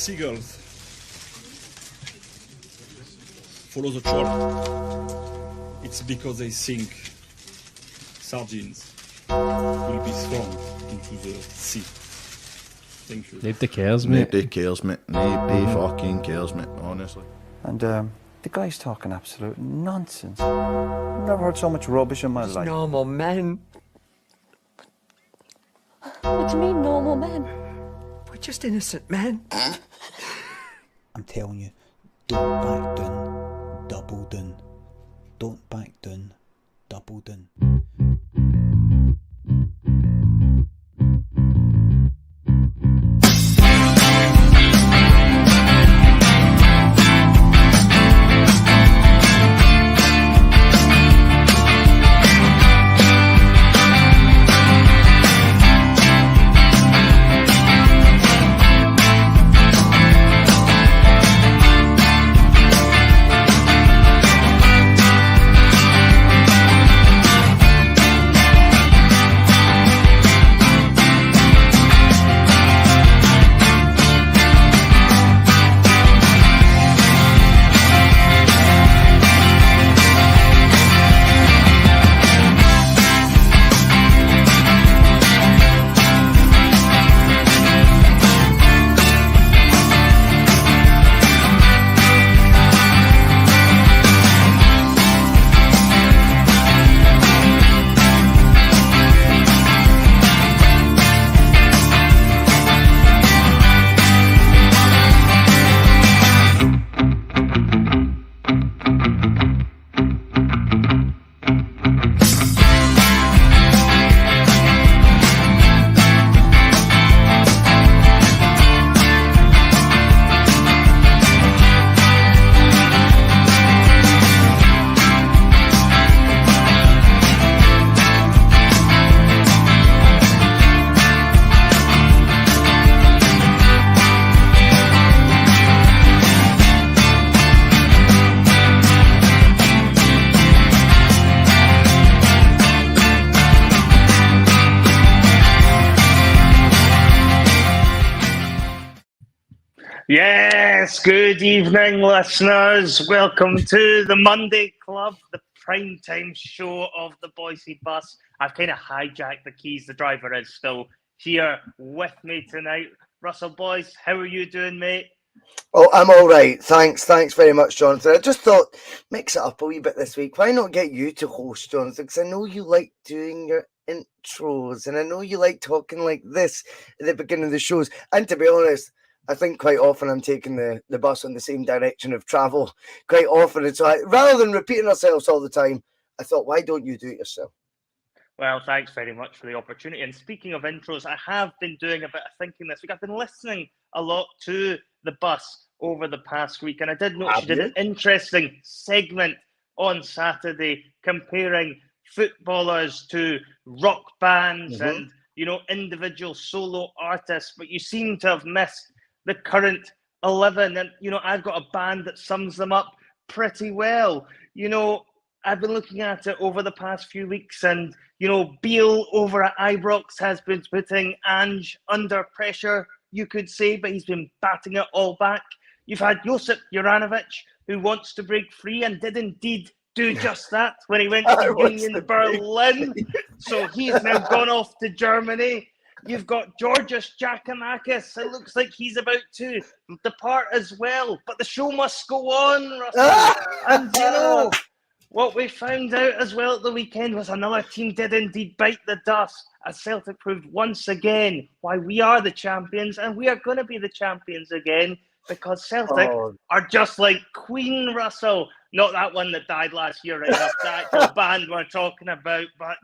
seagulls follow the trawl, it's because they think sardines will be thrown into the sea. Thank you. Nobody cares, mate. Nobody cares, mate. Nobody fucking cares, mate, honestly. And the guy's talking absolute nonsense. I've never heard so much rubbish in my life. Normal men. What do you mean, normal men? We're just innocent men. I'm telling you, don't back down, double down. Don't back down, double down. Yes, good evening, listeners. Welcome to the Monday Club, the primetime show of the Bhoycie Bus. I've kind of hijacked the keys. The driver is still here with me tonight. Russell, boys, how are you doing, mate? Oh, I'm all right. Thanks very much, Jonathan. I just thought, mix it up a wee bit this week. Why not get you to host, Jonathan? Because I know you like doing your intros, and I know you like talking like this at the beginning of the shows. And to be honest, I think quite often I'm taking the bus in the same direction of travel quite often. And so rather than repeating ourselves all the time, I thought, why don't you do it yourself? Well, thanks very much for the opportunity. And speaking of intros, I have been doing a bit of thinking this week. I've been listening a lot to the bus over the past week. And I did notice you did an interesting segment on Saturday comparing footballers to rock bands and, you know, individual solo artists. But you seem to have missed the current 11. And, you know, I've got a band that sums them up pretty well. You know, I've been looking at it over the past few weeks, and, you know, Beale over at Ibrox has been putting Ange under pressure, you could say, but he's been batting it all back. You've had Josip Juranovic, who wants to break free and did indeed do just that when he went to Union Berlin. So he's now gone off to Germany. You've got Georgios Giacomakis. It looks like he's about to depart as well. But the show must go on, Russell. And, you know, what we found out as well at the weekend was another team did indeed bite the dust, as Celtic proved once again why we are the champions, and we are going to be the champions again, because Celtic are just like Queen, Russell. Not that one that died last year, right? That's the actual band we're talking about, but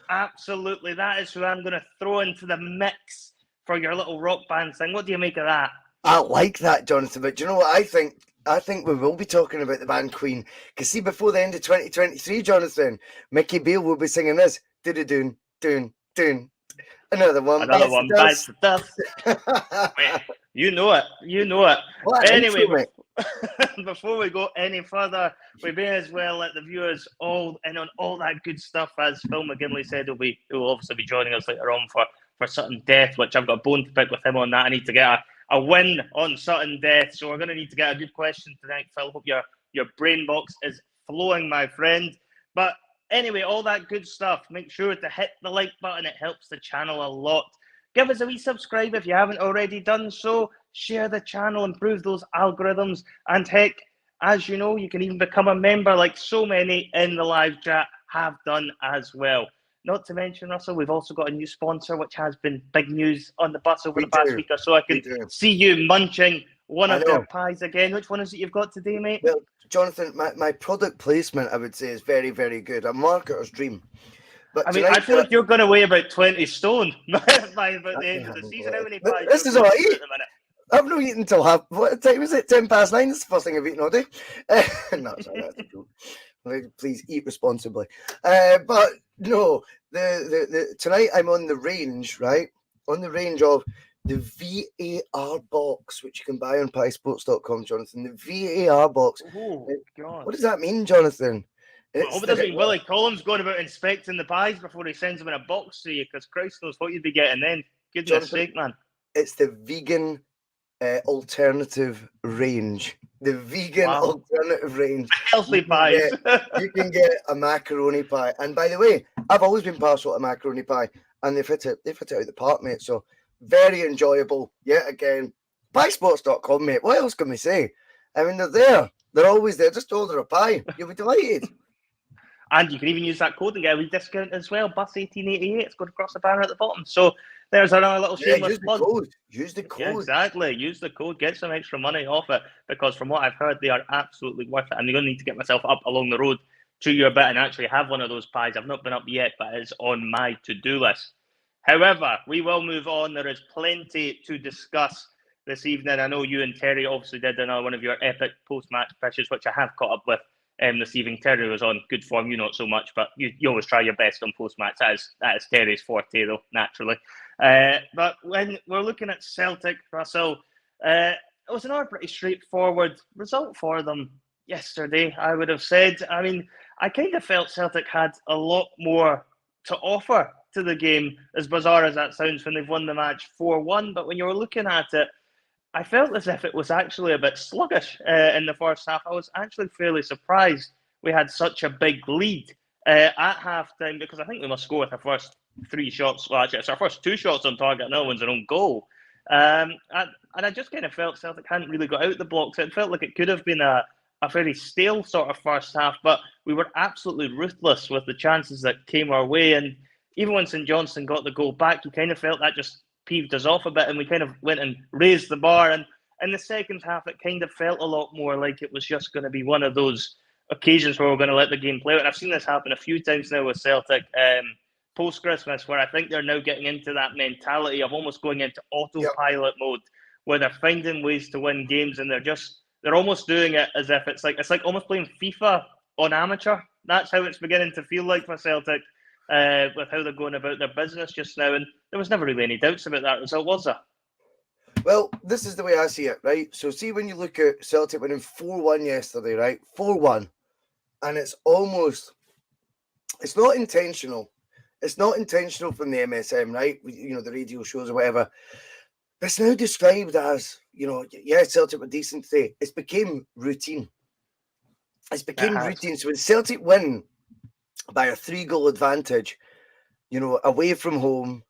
absolutely, that is who I'm going to throw into the mix for your little rock band thing. What do you make of that? I like that, Jonathan, but do you know what I think? I think we will be talking about the band Queen. Because see, before the end of 2023, Jonathan, Mickey Beale will be singing this. Do-do-doon, doon, doon. Another one. Bites the dust. You know it. You know it. What anyway, before we go any further, we may as well let the viewers all in on all that good stuff. As Phil McGinley said, he'll obviously be joining us later on for Sutton Death, which I've got a bone to pick with him on that. I need to get a a win on Sutton Death. So we're going to need to get a good question tonight, Phil. Hope your brain box is flowing, my friend. But anyway, all that good stuff. Make sure to hit the like button. It helps the channel a lot. Give us a wee subscribe if you haven't already done so. Share the channel, improve those algorithms. And heck, as you know, you can even become a member like so many in the live chat have done as well. Not to mention, Russell, we've also got a new sponsor, which has been big news on the bus over the past week or so. I can see you munching one of their pies again. Which one is it you've got today, mate? Well, Jonathan, my product placement, I would say, is very, very good. A marketer's dream. But I mean, I feel like you're going to weigh about 20 stone by about the end of the season. How many pies? This is all I eat. I've not eaten until what time is it? 9:10. This is the first thing I've eaten all day. No, sorry, that's a joke. Please eat responsibly. But no, the tonight I'm on the range, right? On the range of the VAR box, which you can buy on piesports.com, Jonathan. The VAR box. Oh, God. What does that mean, Jonathan? I hope it doesn't mean Willie Collins going about inspecting the pies before he sends them in a box to you, because Christ knows what you'd be getting then. Goodness sake, man. It's the vegan alternative range. The vegan alternative range. Healthy pies. You can get a macaroni pie. And by the way, I've always been partial to macaroni pie, and they've hit it out the park, mate. So very enjoyable. Yet again, piesports.com, mate. What else can we say? I mean, they're there. They're always there. Just order a pie. You'll be delighted. And you can even use that code and get a wee discount as well. Bus1888. It's going across the banner at the bottom. So there's another little shameless plug. Use the code. Yeah, exactly. Use the code. Get some extra money off it, because from what I've heard, they are absolutely worth it. And you're going to need to get myself up along the road to your bit and actually have one of those pies. I've not been up yet, but it's on my to-do list. However, we will move on. There is plenty to discuss this evening. I know you and Terry obviously did another one of your epic post-match pitches, which I have caught up with this evening. Terry was on good form, you not so much, but you always try your best on post-match. That is Terry's forte, though, naturally. But when we're looking at Celtic, Russell, it was another pretty straightforward result for them yesterday, I would have said. I mean, I kind of felt Celtic had a lot more to offer to the game, as bizarre as that sounds, when they've won the match 4-1. But when you were looking at it, I felt as if it was actually a bit sluggish in the first half. I was actually fairly surprised we had such a big lead at half-time, because I think we must go with our first 3 shots. Well, actually, it's our first 2 shots on target. Another one's an own goal. And I just kind of felt Celtic hadn't really got out the blocks. It felt like it could have been a very stale sort of first half, but we were absolutely ruthless with the chances that came our way. And even when St Johnstone got the goal back, you kind of felt that just peeved us off a bit, and we kind of went and raised the bar. And in the second half, it kind of felt a lot more like it was just going to be one of those occasions where we're going to let the game play out. And I've seen this happen a few times now with Celtic post-Christmas, where I think they're now getting into that mentality of almost going into autopilot mode, where they're finding ways to win games, and they're almost doing it as if it's like almost playing FIFA on amateur. That's how it's beginning to feel like for Celtic. With how they're going about their business just now. And there was never really any doubts about that result, was there? Well, this is the way I see it, right? So see, when you look at Celtic winning 4-1 yesterday, right? 4-1. And it's not intentional. It's not intentional from the MSM, right? You know, the radio shows or whatever. It's now described as, Celtic were decent today. It's became routine. Routine. So when Celtic win by a 3-goal advantage, away from home,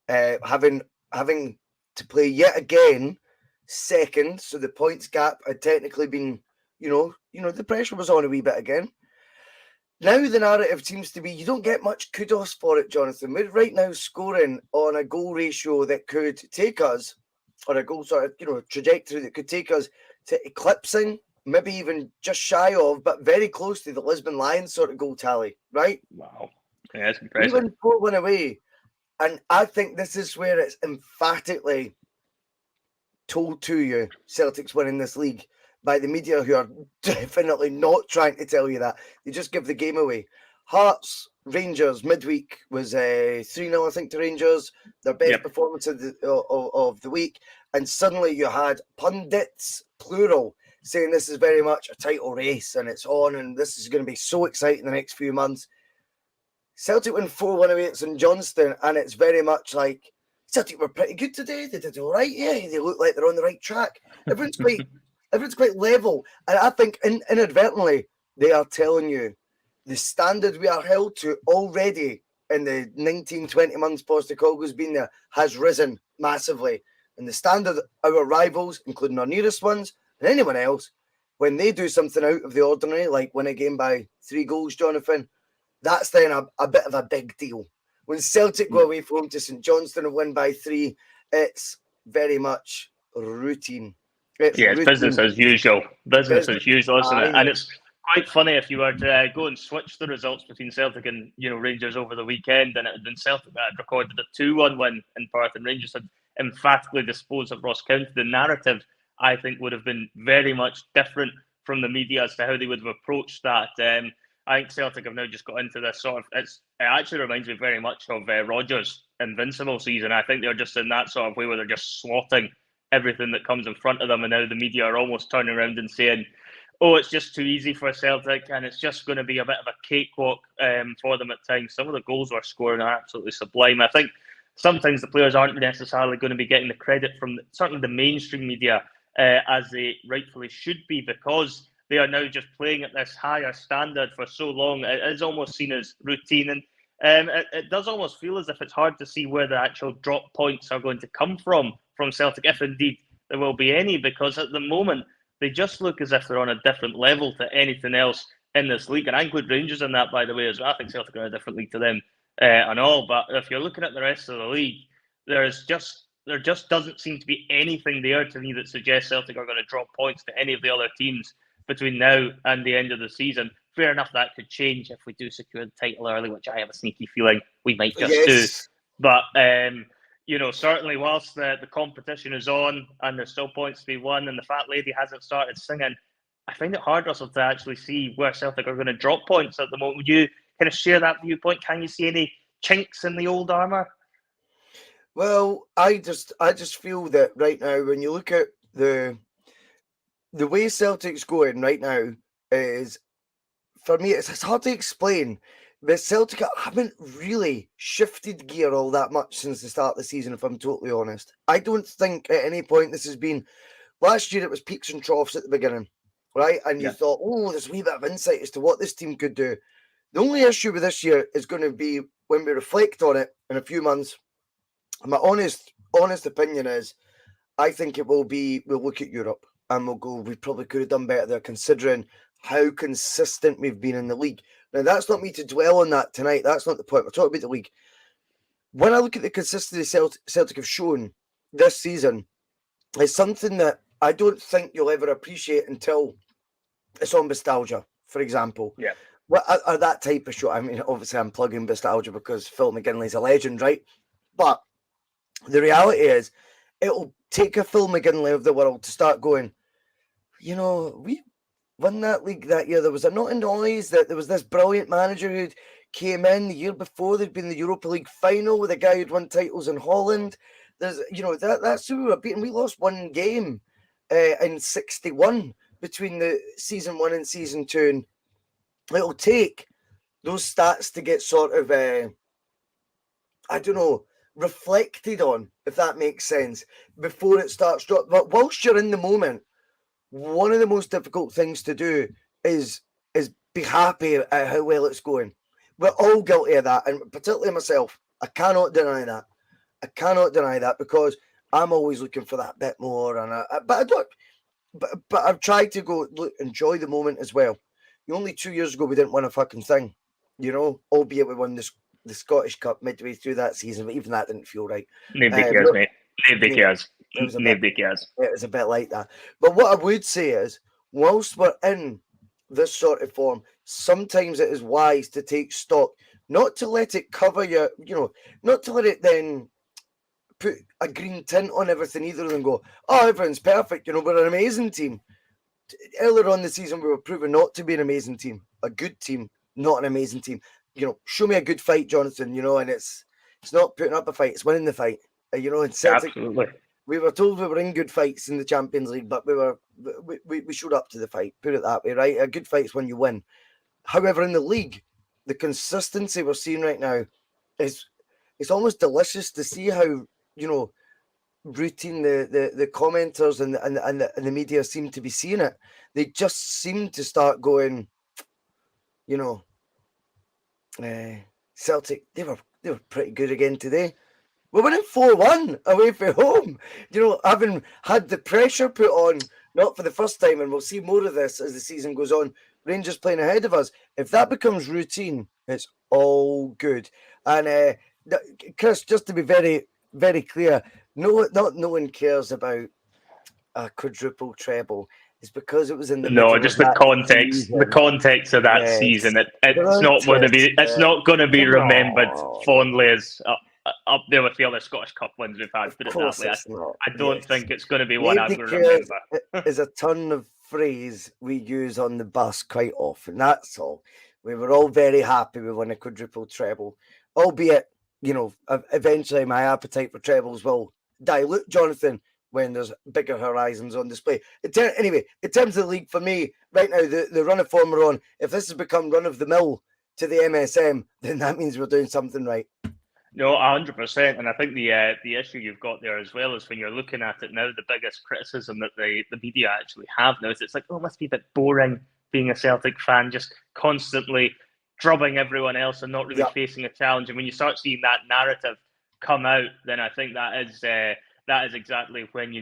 having to play yet again second, so the points gap had technically been, the pressure was on a wee bit again. Now the narrative seems to be you don't get much kudos for it, Jonathan. We're right now scoring on a goal ratio that could take us, or a goal sort of, trajectory that could take us to eclipsing, maybe even just shy of, but very close to the Lisbon Lions sort of goal tally, right? Wow. Yeah, that's impressive. Even 4-1 away. And I think this is where it's emphatically told to you, Celtic's winning this league, by the media, who are definitely not trying to tell you that. They just give the game away. Hearts, Rangers, midweek was 3-0, I think, to Rangers, their best performance of the week. And suddenly you had pundits, plural, saying this is very much a title race and it's on and this is going to be so exciting the next few months. Celtic win 4-1 away at St Johnstone, and it's very much like Celtic were pretty good today. They did all right. Yeah, they look like they're on the right track. Everyone's quite level. And I think inadvertently, they are telling you the standard we are held to already in the 19, 20 months Postecoglou's been there has risen massively. And the standard our rivals, including our nearest ones, and anyone else, when they do something out of the ordinary, like win a game by 3 goals, Jonathan, that's then a bit of a big deal. When Celtic go away from home to St Johnstone and win by 3, it's very much routine. It's business as usual. Business as usual, isn't it? And it's quite funny if you were to go and switch the results between Celtic and Rangers over the weekend, and it had been Celtic that had recorded a 2-1 win in Perth, and Rangers had emphatically disposed of Ross County. The narrative, I think, would have been very much different from the media as to how they would have approached that. I think Celtic have now just got into this sort of. It actually reminds me very much of Rodgers' Invincible season. I think they're just in that sort of way where they're just swatting everything that comes in front of them, and now the media are almost turning around and saying, "Oh, it's just too easy for Celtic, and it's just going to be a bit of a cakewalk for them at times." Some of the goals we're scoring are absolutely sublime. I think sometimes the players aren't necessarily going to be getting the credit from certainly the mainstream media as they rightfully should be, because they are now just playing at this higher standard for so long. It is almost seen as routine, and it does almost feel as if it's hard to see where the actual drop points are going to come from Celtic, if indeed there will be any, because at the moment they just look as if they're on a different level to anything else in this league. And I include Rangers in that, by the way, as well. I think Celtic are in a different league to them and all. But if you're looking at the rest of the league, there just doesn't seem to be anything there to me that suggests Celtic are going to drop points to any of the other teams between now and the end of the season. Fair enough, that could change if we do secure the title early, which I have a sneaky feeling we might just do. But certainly whilst the competition is on and there's still points to be won and the fat lady hasn't started singing, I find it hard, Russell, to actually see where Celtic are going to drop points at the moment. Would you kind of share that viewpoint? Can you see any chinks in the old armour? Well, I just feel that right now, when you look at the way Celtic's going right now, is, for me, it's hard to explain. But Celtic haven't really shifted gear all that much since the start of the season, if I'm totally honest. I don't think at any point this has been... Last year, it was peaks and troughs at the beginning, right? And you thought, oh, there's a wee bit of insight as to what this team could do. The only issue with this year is going to be when we reflect on it in a few months. My honest opinion is, I think it will be, we'll look at Europe and we'll go, we probably could have done better there considering how consistent we've been in the league. Now, that's not me to dwell on that tonight. That's not the point. We're talking about the league. When I look at the consistency Celtic have shown this season, it's something that I don't think you'll ever appreciate until it's on Bustalgia, for example. Yeah. Well, or that type of show. I mean, obviously, I'm plugging Bustalgia because Phil McGinley's a legend, right? But the reality is, it'll take a Phil McGinley of the world to start going, we won that league that year. There was not a noise that there was this brilliant manager who came in the year before. They'd been in the Europa League final with a guy who'd won titles in Holland. There's, that's who we were beating. We lost one game in 61 between the season 1 and season 2. And it'll take those stats to get sort of, reflected on, if that makes sense, before it starts dropping. But whilst you're in the moment, one of the most difficult things to do is be happy at how well it's going. We're all guilty of that, and particularly myself. I cannot deny that because I'm always looking for that bit more. And but I've tried to go look, enjoy the moment as well. Only 2 years ago we didn't win a fucking thing, albeit we won the Scottish Cup midway through that season, but even that didn't feel right. Nobody cares, mate. Nobody cares. Nobody cares. It was a bit like that. But what I would say is, whilst we're in this sort of form, sometimes it is wise to take stock, not to let it cover your, not to let it then put a green tint on everything either and go, oh, everyone's perfect, we're an amazing team. Earlier on the season, we were proven not to be an amazing team, a good team, not an amazing team. Show me a good fight, Jonathan, and it's not putting up a fight, it's winning the fight. And Celtic, absolutely. We were told we were in good fights in the Champions League, but we showed up to the fight, put it that way, right? A good fight's when you win. However, in the league, the consistency we're seeing right now it's almost delicious to see how routine the commenters and the media seem to be seeing it. They just seem to start going, Celtic, they were pretty good again today. We're winning 4-1 away from home. Having had the pressure put on, not for the first time, and we'll see more of this as the season goes on. Rangers playing ahead of us. If that becomes routine, it's all good. And Chris, just to be very, very clear, no one cares about a quadruple treble. It's because it was in the middle just of the that context. season. The context of that Yes. season. It's not going to be. It's not going to be remembered fondly as up there with the other Scottish Cup wins we've had. Put it that way. I don't think it's going to be one I'm going to remember. Is a turn of phrase we use on the bus quite often. That's all. We were all very happy we won a quadruple treble, albeit eventually my appetite for trebles will dilute, Jonathan, when there's bigger horizons on display. Anyway, in terms of the league, for me, right now, the run of form we're on, if this has become run-of-the-mill to the MSM, then that means we're doing something right. No, 100%. And I think the issue you've got there as well is when you're looking at it now, the biggest criticism that the media actually have now is it's like, it must be a bit boring being a Celtic fan, just constantly drubbing everyone else and not really facing a challenge. And when you start seeing that narrative come out, then I think that is exactly when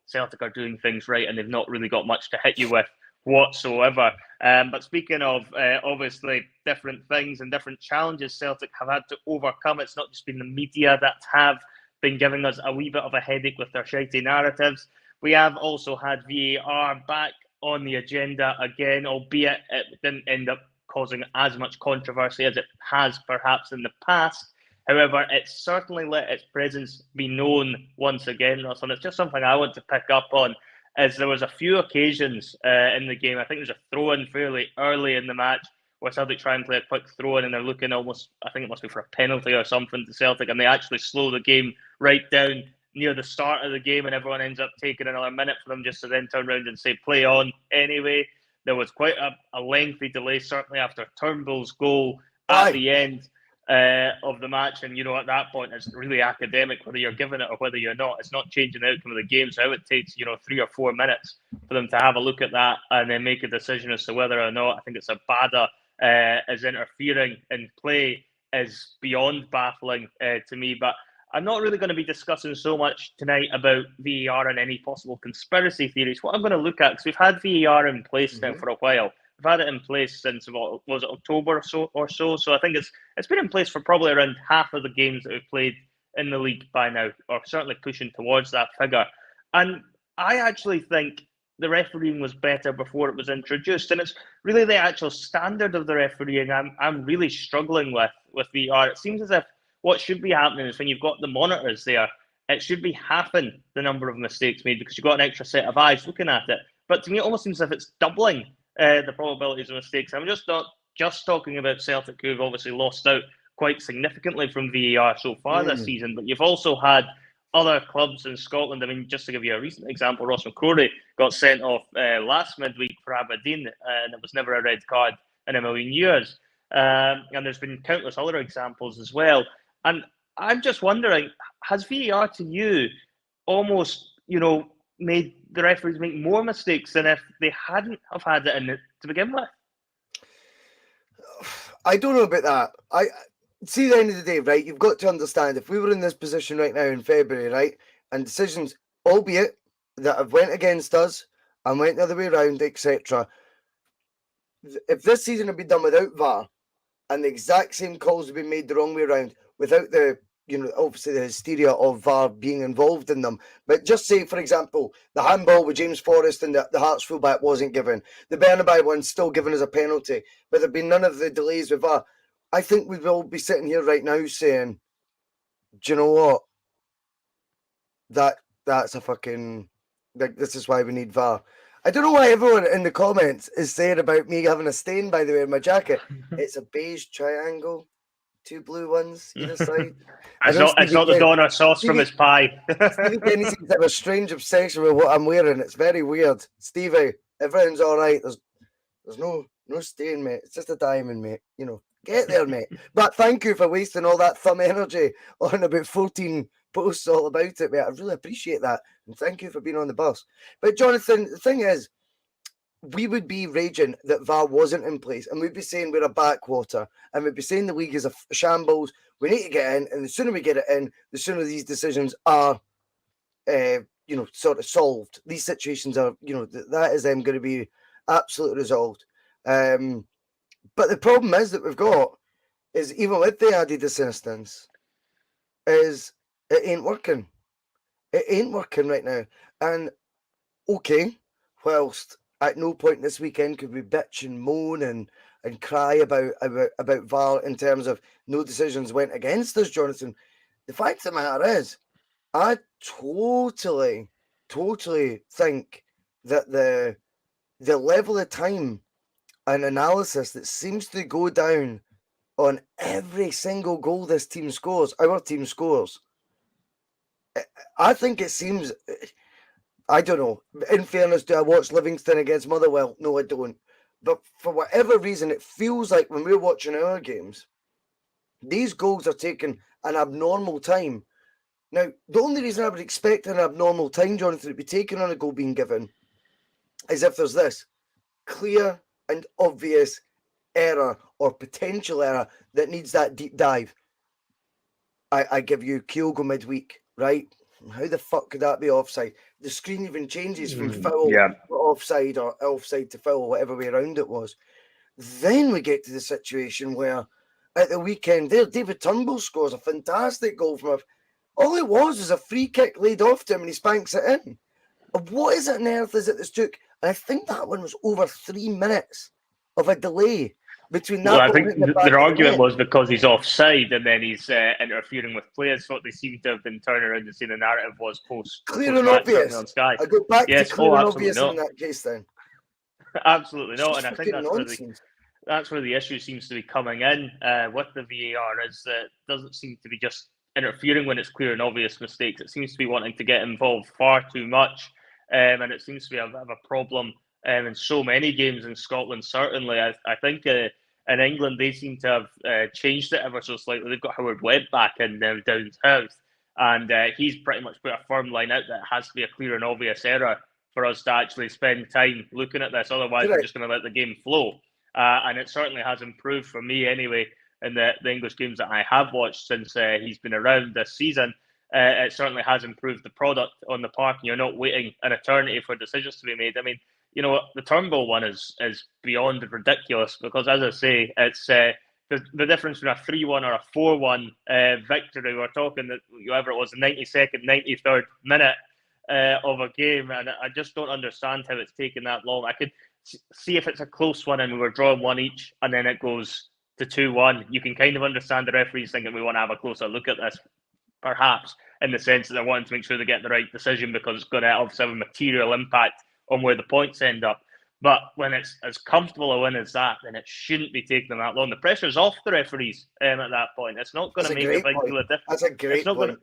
Celtic are doing things right and they've not really got much to hit you with whatsoever. But speaking of obviously different things and different challenges Celtic have had to overcome, it's not just been the media that have been giving us a wee bit of a headache with their shitey narratives. We have also had VAR back on the agenda again, albeit it didn't end up causing as much controversy as it has perhaps in the past. However, it's certainly let its presence be known once again, Russell. And it's just something I want to pick up on, as there was a few occasions in the game. I think there's a throw-in fairly early in the match where Celtic try and play a quick throw-in and they're looking almost, I think it must be for a penalty or something to Celtic, and they actually slow the game right down near the start of the game and everyone ends up taking another minute for them just to then turn around and say, play on anyway. There was quite a lengthy delay, certainly after Turnbull's goal at the end of the match, and at that point it's really academic whether you're giving it or whether you're not. It's not changing the outcome of the game, so it takes 3 or 4 minutes for them to have a look at that and then make a decision as to whether or not. I think it's a bada as interfering in play is beyond baffling to me. But I'm not really going to be discussing so much tonight about VAR and any possible conspiracy theories. What I'm going to look at, because we've had VAR in place now for a while. We've had it in place since, was it October or so? So I think it's been in place for probably around half of the games that we've played in the league by now, or certainly pushing towards that figure. And I actually think the refereeing was better before it was introduced. And it's really the actual standard of the refereeing I'm really struggling with VAR. It seems as if what should be happening is when you've got the monitors there, it should be halving the number of mistakes made because you've got an extra set of eyes looking at it. But to me, it almost seems as if it's doubling the probabilities of mistakes. I'm just not just talking about Celtic, who've obviously lost out quite significantly from VAR so far this season, but you've also had other clubs in Scotland. I mean, just to give you a recent example, Ross McCrory got sent off last midweek for Aberdeen, and it was never a red card in a million years. And there's been countless other examples as well. And I'm just wondering, has VAR to you almost, made the referees make more mistakes than if they hadn't have had it in it to begin with? I don't know about that. I see, at the end of the day, right, you've got to understand, if we were in this position right now in February, right, and decisions, albeit that have went against us and went the other way around, etc., if this season had been done without VAR and the exact same calls had been made the wrong way around, without the, obviously the hysteria of VAR being involved in them. But just say, for example, the handball with James Forrest and the Hearts fullback wasn't given. The Bernabei one's still given as a penalty. But there'd been none of the delays with VAR. I think we'd all be sitting here right now saying, do you know what? That's a fucking... this is why we need VAR. I don't know why everyone in the comments is saying about me having a stain, by the way, in my jacket. It's a beige triangle. 2 blue ones either side. It's not the doner sauce from his pie. Stevie Kenny seems to have a strange obsession with what I'm wearing. It's very weird. Stevie, everything's all right. There's no stain, mate. It's just a diamond, mate. Get there, mate. But thank you for wasting all that thumb energy on about 14 posts all about it, mate. I really appreciate that. And thank you for being on the bus. But Jonathan, the thing is, we would be raging that VAR wasn't in place, and we'd be saying we're a backwater, and we'd be saying the league is a shambles. We need to get in, and the sooner we get it in, the sooner these decisions are, sort of solved. These situations are, that is them going to be absolutely resolved. But the problem is that we've got is even with the added assistance, is it ain't working. It ain't working right now. And okay, whilst at no point this weekend could we bitch and moan and cry about VAR in terms of no decisions went against us, Jonathan. The fact of the matter is, I totally think that the level of time and analysis that seems to go down on every single goal our team scores, I think it seems, I don't know. In fairness, do I watch Livingston against Motherwell? No, I don't. But for whatever reason, it feels like when we're watching our games, these goals are taking an abnormal time. Now, the only reason I would expect an abnormal time, Jonathan, to be taken on a goal being given is if there's this clear and obvious error or potential error that needs that deep dive. I give you Kyogo midweek, right? How the fuck could that be offside? The screen even changes from foul to offside or offside to foul, whatever way around it was. Then we get to the situation where at the weekend there, David Turnbull scores a fantastic goal from all it was a free kick laid off to him and he spanks it in. What is it on earth is it that's took? And I think that one was over 3 minutes of a delay between that. Well, I think their argument was because he's offside and then he's interfering with players. What they seem to have been turning around and saying the narrative was clear and obvious. On Sky. I go back to clear and obvious in that case then. Absolutely not. And I think that's where the issue seems to be coming in with the VAR is that it doesn't seem to be just interfering when it's clear and obvious mistakes. It seems to be wanting to get involved far too much. And it seems to be a bit of a problem in so many games in Scotland, certainly. I think in England, they seem to have changed it ever so slightly. They've got Howard Webb back in down south, and he's pretty much put a firm line out that it has to be a clear and obvious error for us to actually spend time looking at this. Otherwise, we're just going to let the game flow. And it certainly has improved for me anyway in the English games that I have watched since he's been around this season. It certainly has improved the product on the park, and you're not waiting an eternity for decisions to be made. I mean, you know, the Turnbull one is beyond ridiculous because, as I say, it's the difference between a 3-1 or a 4-1 victory. We're talking that whoever it was, the 92nd, 93rd minute of a game, and I just don't understand how it's taken that long. I could see if it's a close one and we were drawing one each, and then it goes to 2-1. You can kind of understand the referees thinking we want to have a closer look at this, perhaps in the sense that they're wanting to make sure they get the right decision because it's going to obviously have a material impact on where the points end up. But when it's as comfortable a win as that, then it shouldn't be taking them that long. The pressure's off the referees at that point. It's not going to make a big deal of difference. That's a great point.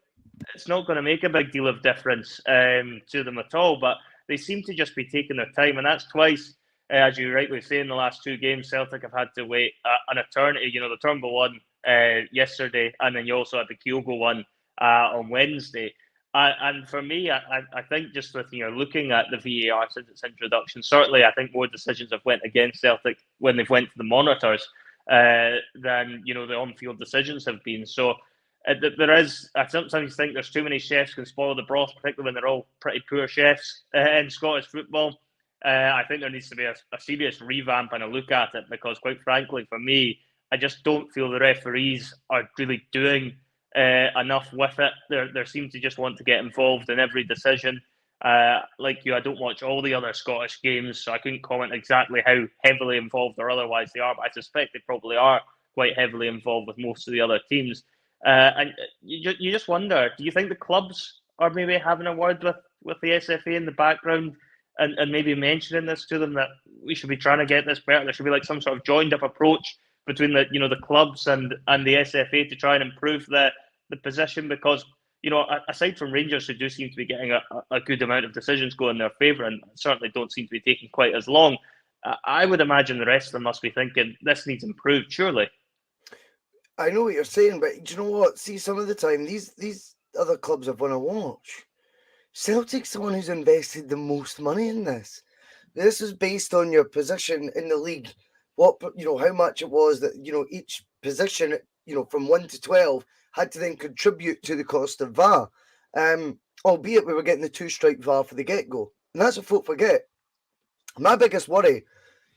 It's not going to make a big deal of difference to them at all. But they seem to just be taking their time, and that's twice, as you rightly say, in the last two games, Celtic have had to wait an eternity. You know, the Turnbull one yesterday, and then you also had the Kyogo one on Wednesday. And for me, I think just with looking at the VAR since its introduction, certainly I think more decisions have went against Celtic when they've went to the monitors than the on-field decisions have been. So there is, I sometimes think there's too many chefs can spoil the broth, particularly when they're all pretty poor chefs in Scottish football. I think there needs to be a serious revamp and a look at it because, quite frankly, for me, I just don't feel the referees are really doing enough with it. They seem to just want to get involved in every decision. Like you, I don't watch all the other Scottish games, so I couldn't comment exactly how heavily involved or otherwise they are, but I suspect they probably are quite heavily involved with most of the other teams. And you just wonder, do you think the clubs are maybe having a word with the SFA in the background and maybe mentioning this to them that we should be trying to get this better? There should be like some sort of joined up approach between the clubs and the SFA to try and improve the position, because aside from Rangers, who do seem to be getting a good amount of decisions go in their favour and certainly don't seem to be taking quite as long, I would imagine the rest of them must be thinking this needs improved, surely. I know what you're saying, but do you know what? See, some of the time these other clubs I've want to watch. Celtic's the one who's invested the most money in this. This is based on your position in the league. How much it was that, each position, from 1 to 12 had to then contribute to the cost of VAR. Albeit we were getting the 2-strike VAR for the get-go. And that's what folk forget. My biggest worry,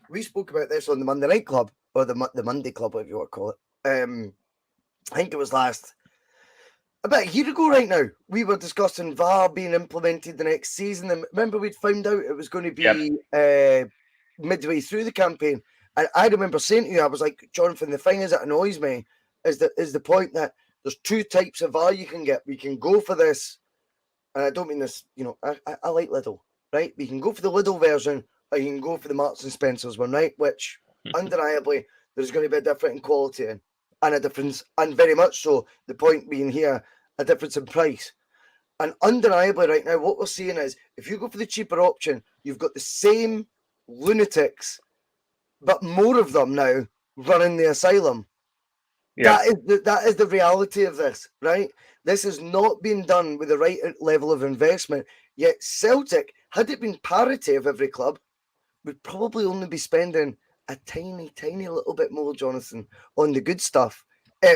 we spoke about this on the Monday Night Club, or the Monday Club, whatever you want to call it. I think it was about a year ago right now, we were discussing VAR being implemented the next season. And remember, we'd found out it was going to be midway through the campaign. And I remember saying to you, I was like, Jonathan, the thing is that annoys me is the point that there's 2 types of VAR you can get. We can go for this, and I don't mean this, I like Lidl, right? We can go for the Lidl version, or you can go for the Marks and Spencer's one, right? Which, undeniably, there's going to be a difference in quality and a difference, and very much so, the point being here, a difference in price. And undeniably right now, what we're seeing is, if you go for the cheaper option, you've got the same lunatics, but more of them now running the asylum. Yeah. That is the reality of this, right? This has not been done with the right level of investment. Yet Celtic, had it been parity of every club, would probably only be spending a tiny, tiny little bit more, Jonathan, on the good stuff,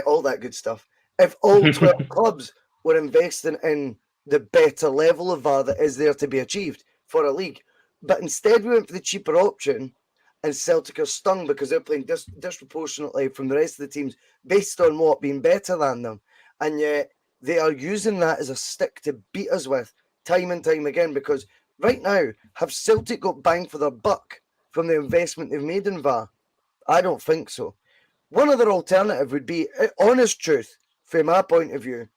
all that good stuff. If all 12 clubs were investing in the better level of VAR that is there to be achieved for a league. But instead we went for the cheaper option, and Celtic are stung because they're playing disproportionately from the rest of the teams based on what being better than them. And yet they are using that as a stick to beat us with time and time again, because right now, have Celtic got bang for their buck from the investment they've made in VAR? I don't think so. One other alternative would be, honest truth, from my point of view,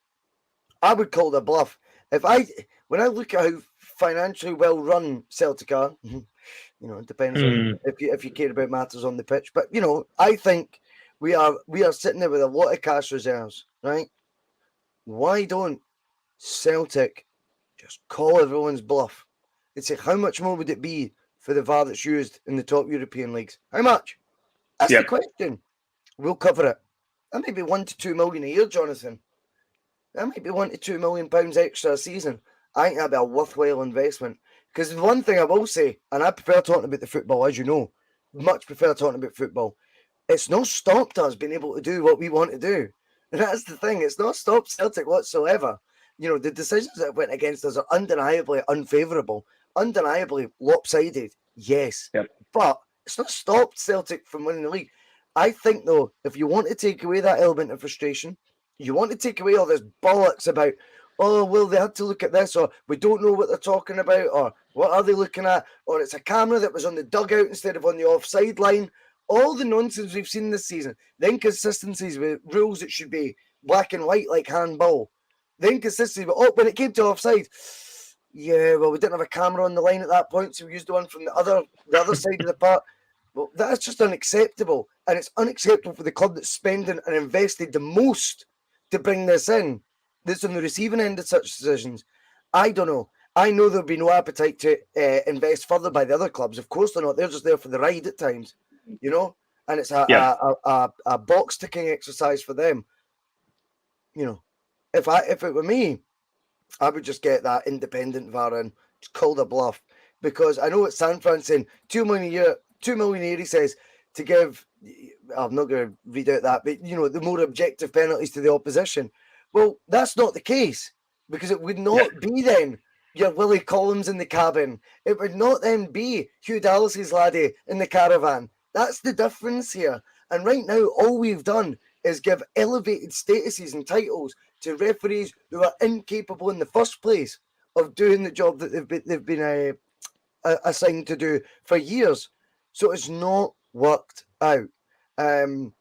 I would call it a bluff. When I look at how financially well run Celtic are, it depends on if you care about matters on the pitch. But I think we are sitting there with a lot of cash reserves, right? Why don't Celtic just call everyone's bluff? They'd say, how much more would it be for the VAR that's used in the top European leagues? How much? That's the question. We'll cover it. That might be 1 to 2 million a year, Jonathan. That might be £1 to £2 million extra a season. I think that'd be a worthwhile investment. Because one thing I will say, and I prefer talking about the football, as you know, much prefer talking about football. It's not stopped us being able to do what we want to do. And that's the thing. It's not stopped Celtic whatsoever. The decisions that went against us are undeniably unfavourable, undeniably lopsided, yes. Yep. But it's not stopped Celtic from winning the league. I think, though, if you want to take away that element of frustration, you want to take away all this bollocks about, oh, well, they had to look at this, or we don't know what they're talking about, or what are they looking at, or it's a camera that was on the dugout instead of on the offside line. All the nonsense we've seen this season, the inconsistencies with rules that should be black and white like handball, the inconsistency, but when it came to offside, yeah, well, we didn't have a camera on the line at that point, so we used the one from the other side of the park. Well, that's just unacceptable, and it's unacceptable for the club that's spending and invested the most to bring this in, that's on the receiving end of such decisions. I don't know. I know there'll be no appetite to invest further by the other clubs. Of course they're not. They're just there for the ride at times, and it's a box ticking exercise for them. If it were me, I would just get that independent VAR in, just call the bluff, because I know it's San Fran saying $2 million a year. 2 million a year, he says, to give, I'm not going to read out that, but, the more objective penalties to the opposition. Well, that's not the case, because it would not be then your Willie Collins in the cabin. It would not then be Hugh Dallas's laddie in the caravan. That's the difference here. And right now, all we've done is give elevated statuses and titles to referees who are incapable in the first place of doing the job that they've been assigned to do for years. So it's not worked out. And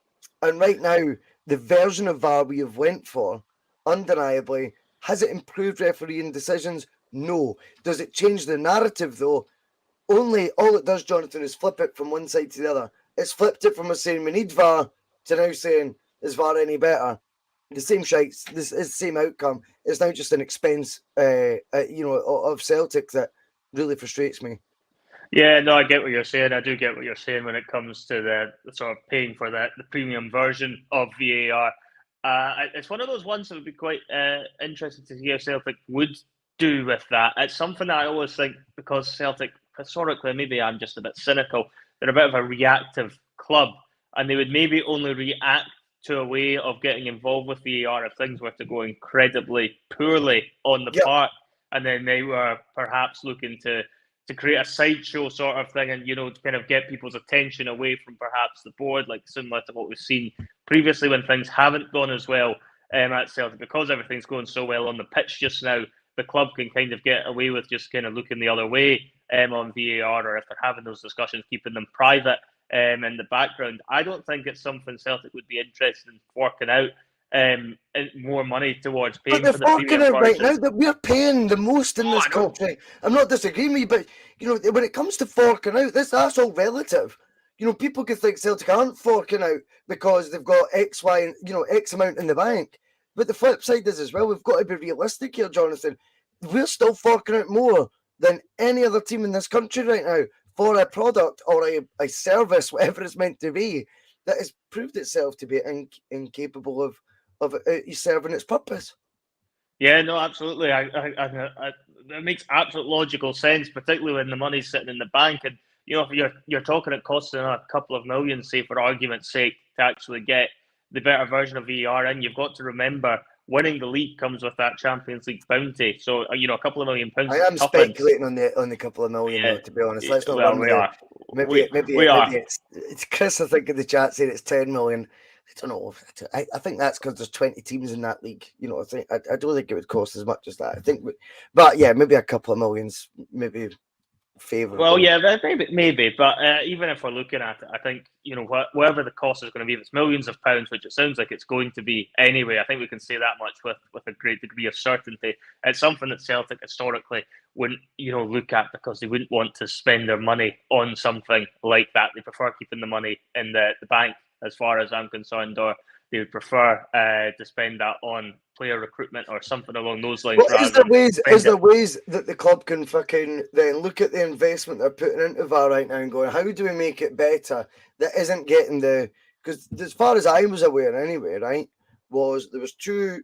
right now, the version of VAR we have went for, undeniably, has it improved refereeing decisions? No. Does it change the narrative, though? All it does, Jonathan, is flip it from one side to the other. It's flipped it from us saying we need VAR to now saying, is VAR any better? The same shite, this is the same outcome. It's now just an expense, of Celtic that really frustrates me. Yeah, no, I get what you're saying. I do get what you're saying when it comes to the sort of paying for the premium version of VAR. It's one of those ones that would be quite interesting to see how Celtic would do with that. It's something that I always think, because Celtic, historically, maybe I'm just a bit cynical, they're a bit of a reactive club, and they would maybe only react to a way of getting involved with VAR if things were to go incredibly poorly on the park, and then they were perhaps looking to create a sideshow sort of thing, and to kind of get people's attention away from perhaps the board, like similar to what we've seen previously when things haven't gone as well at Celtic. Because everything's going so well on the pitch just now, the club can kind of get away with just kind of looking the other way on VAR, or if they're having those discussions, keeping them private in the background. I don't think it's something Celtic would be interested in forking out more money towards paying for the premium out right versions. now that we're paying the most in this country. I'm not disagreeing with you, but when it comes to forking out, that's all relative. People can think Celtic aren't forking out because they've got X, Y, and X amount in the bank. But the flip side is as well, we've got to be realistic here, Jonathan. We're still forking out more than any other team in this country right now for a product or a service, whatever it's meant to be, that has proved itself to be incapable of serving its purpose. Yeah, no, absolutely. It makes absolute logical sense, particularly when the money's sitting in the bank. And if you're talking it costing a couple of million, say for argument's sake, to actually get the better version of VAR in, you've got to remember winning the league comes with that Champions League bounty. So a couple of £1 million. I am speculating on the couple of million, though, to be honest. Let's not run with it. Maybe it's Chris, I think, in the chat saying it's 10 million. I don't know. I think that's because there's 20 teams in that league. I don't think it would cost as much as that. I think, but yeah, maybe a couple of millions, maybe favourable. Well, yeah, maybe. But even if we're looking at it, I think whatever the cost is going to be, if it's millions of pounds, which it sounds like it's going to be anyway, I think we can say that much with a great degree of certainty. It's something that Celtic historically wouldn't look at, because they wouldn't want to spend their money on something like that. They prefer keeping the money in the bank, as far as I'm concerned, or they would prefer to spend that on player recruitment or something along those lines. Well, is there ways that the club can fucking then look at the investment they're putting into VAR right now and going, how do we make it better that isn't getting because as far as I was aware anyway, right, there was two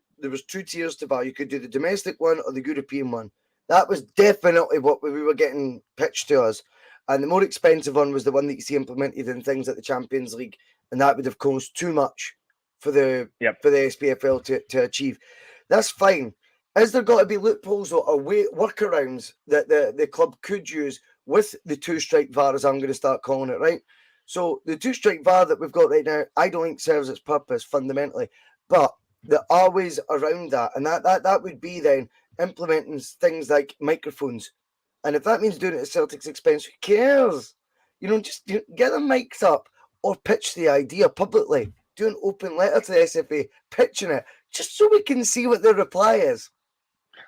tiers to VAR. You could do the domestic one or the European one. That was definitely what we were getting pitched to us. And the more expensive one was the one that you see implemented in things like the Champions League, and that would have cost too much for the SPFL to achieve. That's fine. Is there got to be loopholes or workarounds that the club could use with the two-strike VAR, as I'm going to start calling it, right? So the two-strike VAR that we've got right now, I don't think serves its purpose fundamentally, but there are ways around that, and that would be then implementing things like microphones. And if that means doing it at Celtic's expense, who cares? Just get the mics up or pitch the idea publicly. Do an open letter to the SFA, pitching it, just so we can see what the reply is.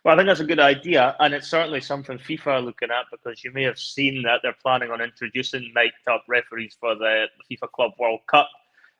Well, I think that's a good idea, and it's certainly something FIFA are looking at, because you may have seen that they're planning on introducing mic'd-up referees for the FIFA Club World Cup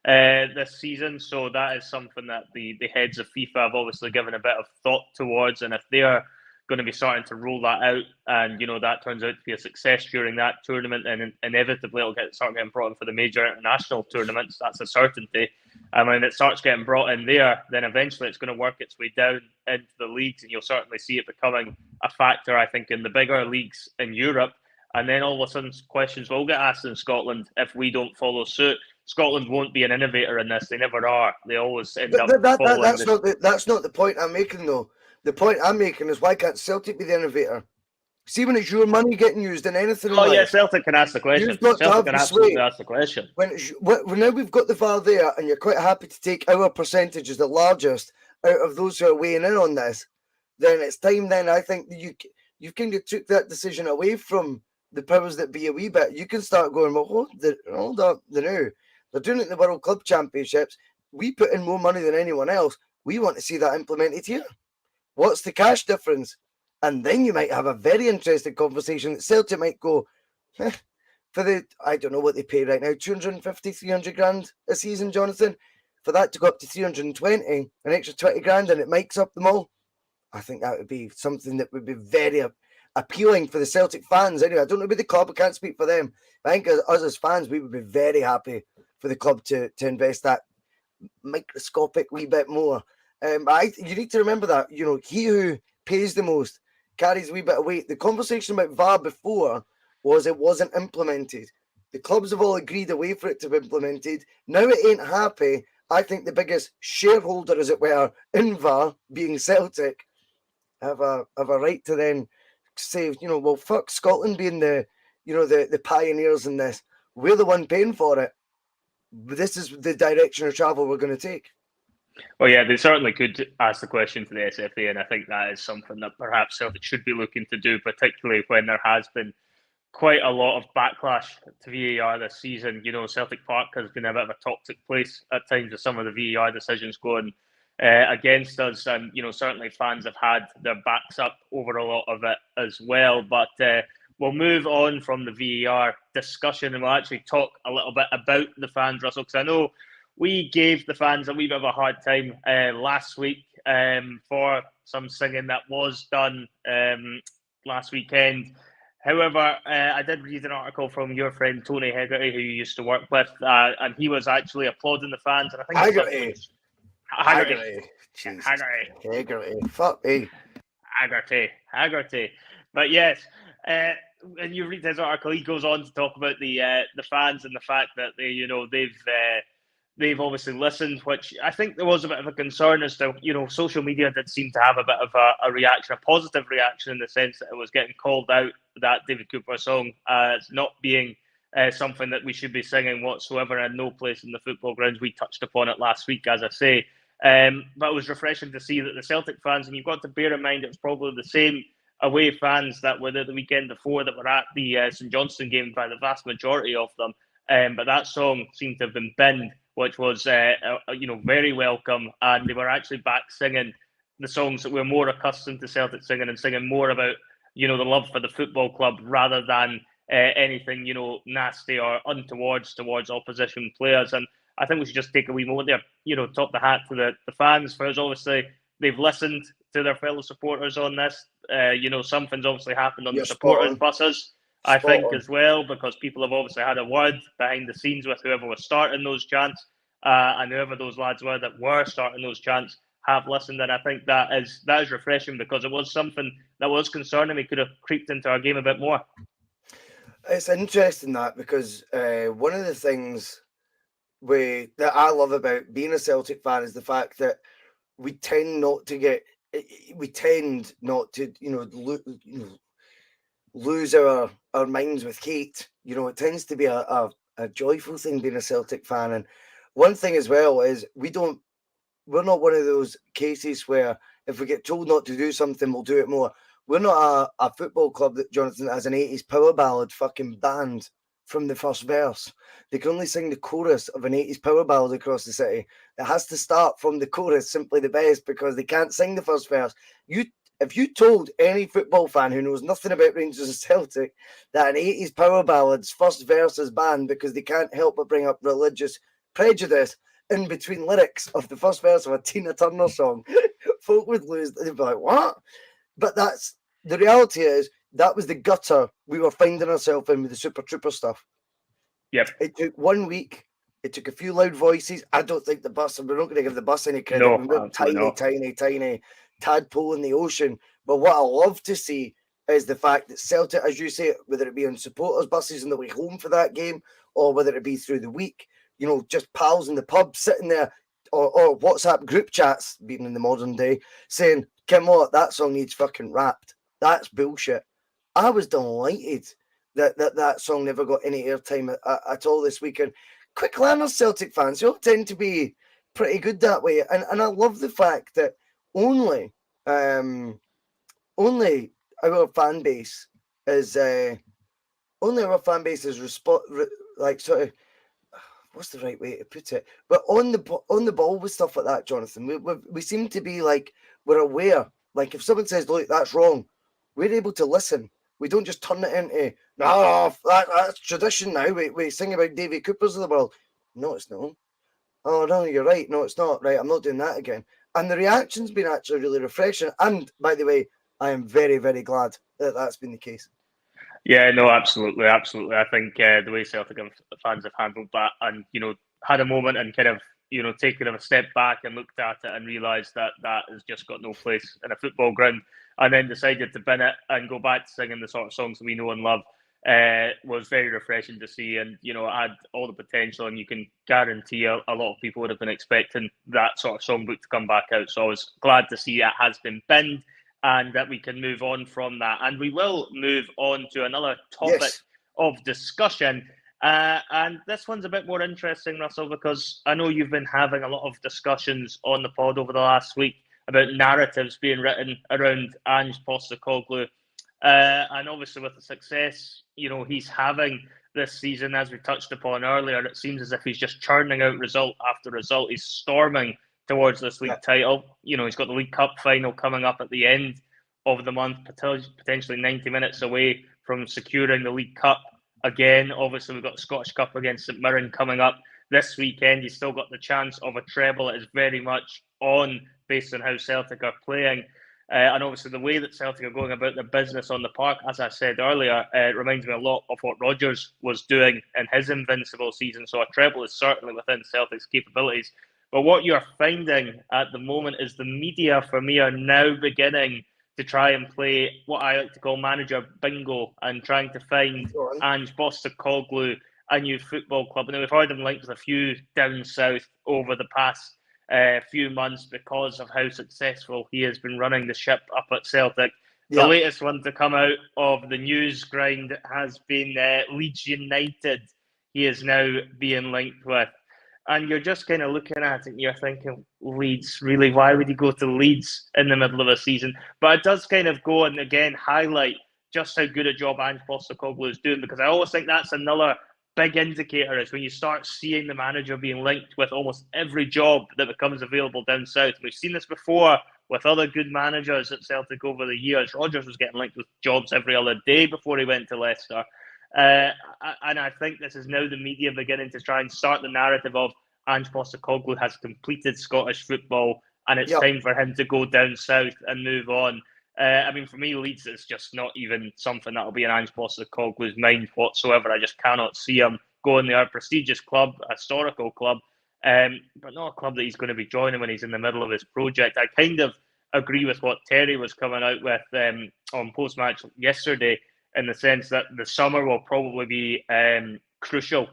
this season. So that is something that the heads of FIFA have obviously given a bit of thought towards, and if they're going to be starting to roll that out, and that turns out to be a success during that tournament, and inevitably it'll start getting brought in for the major international tournaments. That's a certainty. And when it starts getting brought in there, then eventually it's going to work its way down into the leagues, and you'll certainly see it becoming a factor, I think, in the bigger leagues in Europe. And then all of a sudden questions will get asked in Scotland if we don't follow suit. Scotland won't be an innovator in this. They never are. They always end up following that's not the point I'm making, though. The point I'm making is, why can't Celtic be the innovator? See, when it's your money getting used in anything. Oh, yeah, Celtic can ask the question. Celtic can absolutely ask the question. When now we've got the VAR there, and you're quite happy to take our percentage as the largest out of those who are weighing in on this, then it's time. Then I think you kind of took that decision away from the powers that be a wee bit. You can start going, well, hold up, they're doing it in the World Club Championships. We put in more money than anyone else. We want to see that implemented here. What's the cash difference? And then you might have a very interesting conversation that Celtic might go, for I don't know what they pay right now, 250, 300 grand a season, Jonathan. For that to go up to 320, an extra 20 grand, and it makes up them all. I think that would be something that would be very appealing for the Celtic fans. Anyway, I don't know about the club, I can't speak for them. I think us as fans, we would be very happy for the club to invest that microscopic wee bit more. You need to remember that, you know, he who pays the most carries a wee bit of weight. The conversation about VAR before was it wasn't implemented. The clubs have all agreed a way for it to be implemented. Now it ain't happy. I think the biggest shareholder, as it were, in VAR, being Celtic, have a right to then say, you know, well, fuck Scotland being the pioneers in this. We're the one paying for it. This is the direction of travel we're going to take. Well, yeah, they certainly could ask the question to the SFA, and I think that is something that perhaps Celtic should be looking to do, particularly when there has been quite a lot of backlash to VAR this season. You know, Celtic Park has been a bit of a toxic place at times with some of the VAR decisions going against us, and you know, certainly fans have had their backs up over a lot of it as well. But we'll move on from the VAR discussion, and we'll actually talk a little bit about the fans, Russell, because I know we gave the fans a wee bit of a hard time last week for some singing that was done last weekend. However, I did read an article from your friend Tony Hegarty, who you used to work with, and he was actually applauding the fans. And I think Hegarty. Fuck me. Hegarty. But yes, and you read his article, he goes on to talk about the fans and the fact that they've obviously listened, which I think there was a bit of a concern as to, you know, social media did seem to have a bit of a reaction, a positive reaction, in the sense that it was getting called out, that David Cooper song, as not being something that we should be singing whatsoever, and no place in the football grounds. We touched upon it last week, as I say. But it was refreshing to see that the Celtic fans, and you've got to bear in mind it was probably the same away fans that were there the weekend before that were at the St Johnstone game, by the vast majority of them. But that song seemed to have been binned, which was, very welcome. And they were actually back singing the songs that we're more accustomed to Celtic singing, and singing more about, you know, the love for the football club rather than anything, you know, nasty or untowards towards opposition players. And I think we should just take a wee moment there, you know, top the hat to the fans, for us. Obviously, they've listened to their fellow supporters on this. Something's obviously happened on the supporters' buses. I think as well, because people have obviously had a word behind the scenes with whoever was starting those chants, and whoever those lads were that were starting those chants have listened. And I think that is refreshing, because it was something that was concerning me, could have creeped into our game a bit more. It's interesting that, because one of the things that I love about being a Celtic fan is the fact that we tend not to lose our minds with hate. You know, it tends to be a joyful thing being a Celtic fan. And one thing as well is we're not one of those cases where if we get told not to do something, we'll do it more. We're not a football club that, Jonathan, has an 80s power ballad fucking banned from the first verse. They can only sing the chorus of an 80s power ballad across the city. It has to start from the chorus, Simply the Best, because they can't sing the first verse. If you told any football fan who knows nothing about Rangers and Celtic that an 80s power ballad's first verse is banned because they can't help but bring up religious prejudice in between lyrics of the first verse of a Tina Turner song, folk would lose. They'd be like, what? But that's the reality. Is that was the gutter we were finding ourselves in with the Super Trooper stuff. Yep. It took 1 week. It took a few loud voices. I don't think the bus, we're not going to give the bus any credit. No, we were tiny tadpole in the ocean. But what I love to see is the fact that Celtic, as you say, whether it be on supporters' buses on the way home for that game, or whether it be through the week, you know, just pals in the pub sitting there, or WhatsApp group chats, being in the modern day, saying, Kim, what, that song needs fucking rapped. That's bullshit. I was delighted that song never got any airtime at all this weekend. Quick learners, Celtic fans, you all tend to be pretty good that way. And I love the fact that only our fan base is what's the right way to put it? But on the ball with stuff like that, Jonathan, we seem to be like, we're aware. Like if someone says, look, that's wrong, we're able to listen. We don't just turn it into, no, that's tradition now. We sing about Davy Coopers of the world. No, it's not. Oh, no, you're right. No, it's not. Right, I'm not doing that again. And the reaction's been actually really refreshing. And, by the way, I am very, very glad that that's been the case. Yeah, no, absolutely. I think the way Celtic fans have handled that, and, you know, had a moment and kind of taken a step back and looked at it and realised that has just got no place in a football ground, and then decided to bin it and go back to singing the sort of songs that we know and love, was very refreshing to see. And, it had all the potential, and you can guarantee a lot of people would have been expecting that sort of songbook to come back out. So I was glad to see it has been binned and that we can move on from that. And we will move on to another topic of discussion. And this one's a bit more interesting, Russell, because I know you've been having a lot of discussions on the pod over the last week about narratives being written around Ange Postecoglou. And obviously with the success, he's having this season, as we touched upon earlier, it seems as if he's just churning out result after result. He's storming towards this league title. He's got the League Cup final coming up at the end of the month, potentially 90 minutes away from securing the League Cup again. Obviously, we've got the Scottish Cup against St Mirren coming up this weekend. He's still got the chance of a treble. It is very much on based on how Celtic are playing. And obviously, the way that Celtic are going about their business on the park, as I said earlier, reminds me a lot of what Rodgers was doing in his invincible season. So a treble is certainly within Celtic's capabilities. But what you're finding at the moment is the media, for me, are now beginning to try and play what I like to call manager bingo and trying to find Ange Postecoglou a new football club. Now, we've heard him linked with a few down south over the past few months because of how successful he has been running the ship up at Celtic. The latest one to come out of the news grind has been Leeds United. He is now being linked with. And you're just kind of looking at it and you're thinking, Leeds, really? Why would he go to Leeds in the middle of a season? But it does kind of go and, again, highlight just how good a job Ange Postecoglou is doing, because I always think that's another big indicator is when you start seeing the manager being linked with almost every job that becomes available down south. We've seen this before with other good managers at Celtic over the years. Rodgers was getting linked with jobs every other day before he went to Leicester. And I think this is now the media beginning to try and start the narrative of Ange Postecoglou has completed Scottish football and it's time for him to go down south and move on. For me, Leeds is just not even something that will be in Ange Postecoglou's mind whatsoever. I just cannot see him going there. A prestigious club, a historical club, but not a club that he's going to be joining when he's in the middle of his project. I kind of agree with what Terry was coming out with on post-match yesterday, in the sense that the summer will probably be crucial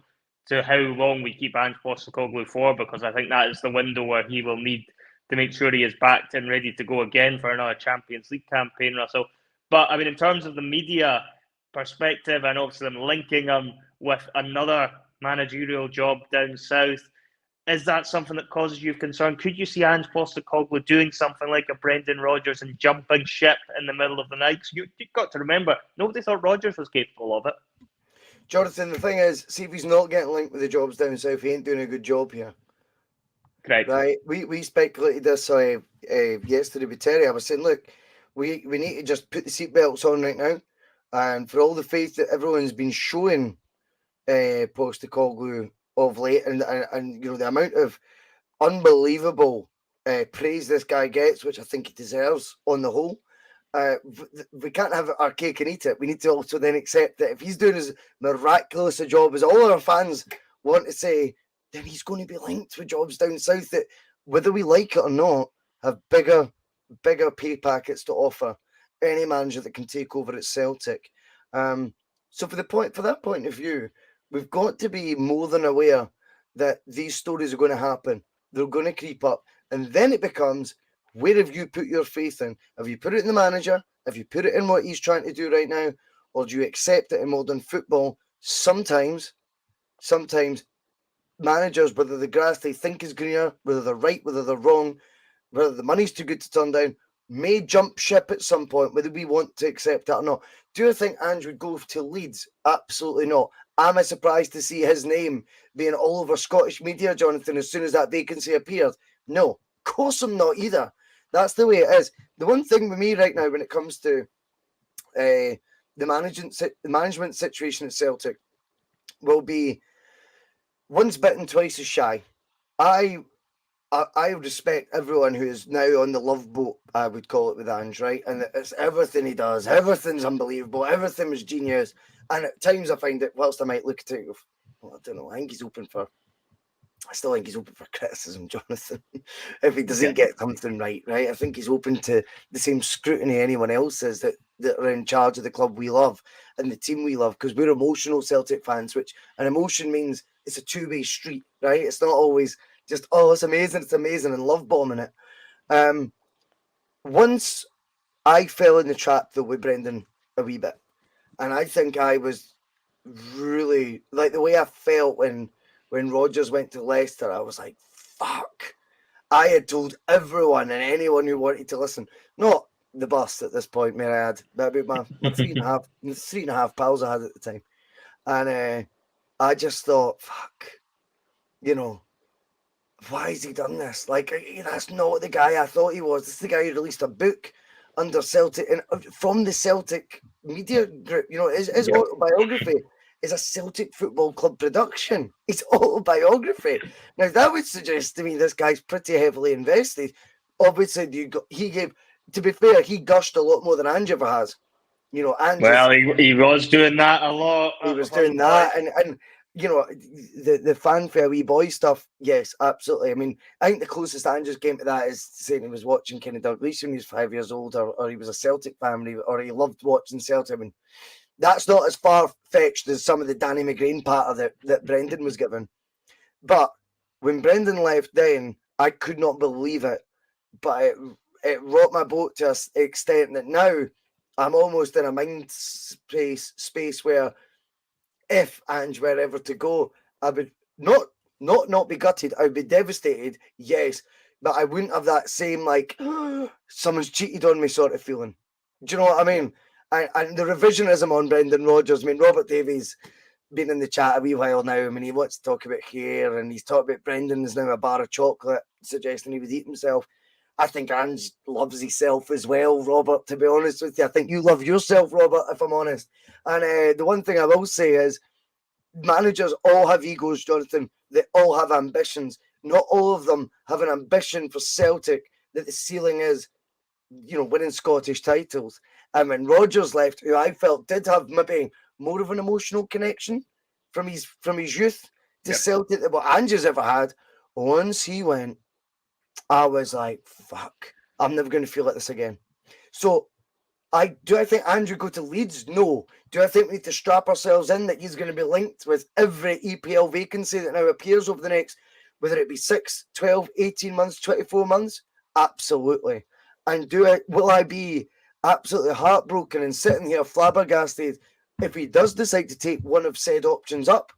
to how long we keep Ange Postecoglou for, because I think that is the window where he will need to make sure he is backed and ready to go again for another Champions League campaign, Russell. But, in terms of the media perspective and obviously them linking him with another managerial job down south, is that something that causes you concern? Could you see Ange Postecoglou doing something like a Brendan Rodgers and jumping ship in the middle of the night? You've got to remember, nobody thought Rodgers was capable of it. Jonathan, the thing is, see if he's not getting linked with the jobs down south, he ain't doing a good job here. Correct. Right? We speculated this yesterday with Terry. I was saying, look, we need to just put the seatbelts on right now. And for all the faith that everyone's been showing Postecoglou of late, and the amount of unbelievable praise this guy gets, which I think he deserves on the whole, we can't have our cake and eat it. We need to also then accept that if he's doing as miraculous a job as all our fans want to say, then he's going to be linked with jobs down south that, whether we like it or not, have bigger pay packets to offer any manager that can take over at Celtic. So for that point of view, we've got to be more than aware that these stories are going to happen. They're going to creep up. And then it becomes, where have you put your faith in? Have you put it in the manager? Have you put it in what he's trying to do right now? Or do you accept it in modern football? Sometimes managers, whether the grass they think is greener, whether they're right, whether they're wrong, whether the money's too good to turn down, may jump ship at some point, whether we want to accept that or not. Do I think Ange would go to Leeds? Absolutely not. Am I surprised to see his name being all over Scottish media, Jonathan, as soon as that vacancy appeared? No, of course I'm not either. That's the way it is. The one thing with me right now when it comes to the management situation at Celtic will be, once bitten, twice as shy. I respect everyone who is now on the love boat, I would call it, with Ange, right? And it's everything he does. Everything's unbelievable. Everything was genius. And at times I find it, whilst I might look at it, well, I don't know, I think he's open for I still think he's open for criticism, Jonathan, if he doesn't get something right. I think he's open to the same scrutiny anyone else is that are in charge of the club we love and the team we love, because we're emotional Celtic fans, and emotion means it's a two-way street, right? It's not always just, oh, it's amazing, and love bombing it. Once I fell in the trap, though, with Brendan a wee bit, and I think I was really, like, the way I felt when Rodgers went to Leicester, I was like, fuck. I had told everyone and anyone who wanted to listen, not the bus at this point, may I add, but about my three and a half pals I had at the time. And I just thought, fuck, why has he done this? Like, that's not the guy I thought he was. This is the guy who released a book under Celtic, and from the Celtic media group. His autobiography is a Celtic Football Club production. His autobiography. Now, that would suggest to me this guy's pretty heavily invested. Obviously, to be fair, he gushed a lot more than Ange ever has. Well, he was doing that a lot. He was doing that, and the fanfare wee boy stuff, yes, absolutely. I mean, I think the closest Ange came to that is saying he was watching Kenny Dalglish when he was 5 years old, or he was a Celtic fan, or he loved watching Celtic. I mean, that's not as far-fetched as some of the Danny McGrain patter that Brendan was given. But when Brendan left then, I could not believe it. But it rocked my boat to an extent that now I'm almost in a mind space where if Ange were ever to go, I would not be gutted. I would be devastated, yes, but I wouldn't have that same, like, someone's cheated on me sort of feeling. Do you know what I mean? And the revisionism on Brendan Rodgers, I mean, Robert Davies been in the chat a wee while now. I mean, he wants to talk about hair, and he's talked about Brendan is now a bar of chocolate, suggesting he would eat himself. I think Ange loves himself as well, Robert, to be honest with you. I think you love yourself, Robert, if I'm honest. And the one thing I will say is managers all have egos, Jonathan. They all have ambitions. Not all of them have an ambition for Celtic that the ceiling is, winning Scottish titles. And when Rodgers left, who I felt did have maybe more of an emotional connection from his youth to Celtic than what Ange's ever had, once he went, I was like, fuck, I'm never going to feel like this again. So, do I think Andrew go to Leeds? No. Do I think we need to strap ourselves in that he's going to be linked with every EPL vacancy that now appears over the next, whether it be 6, 12, 18 months, 24 months? Absolutely. And will I be absolutely heartbroken and sitting here flabbergasted if he does decide to take one of said options up?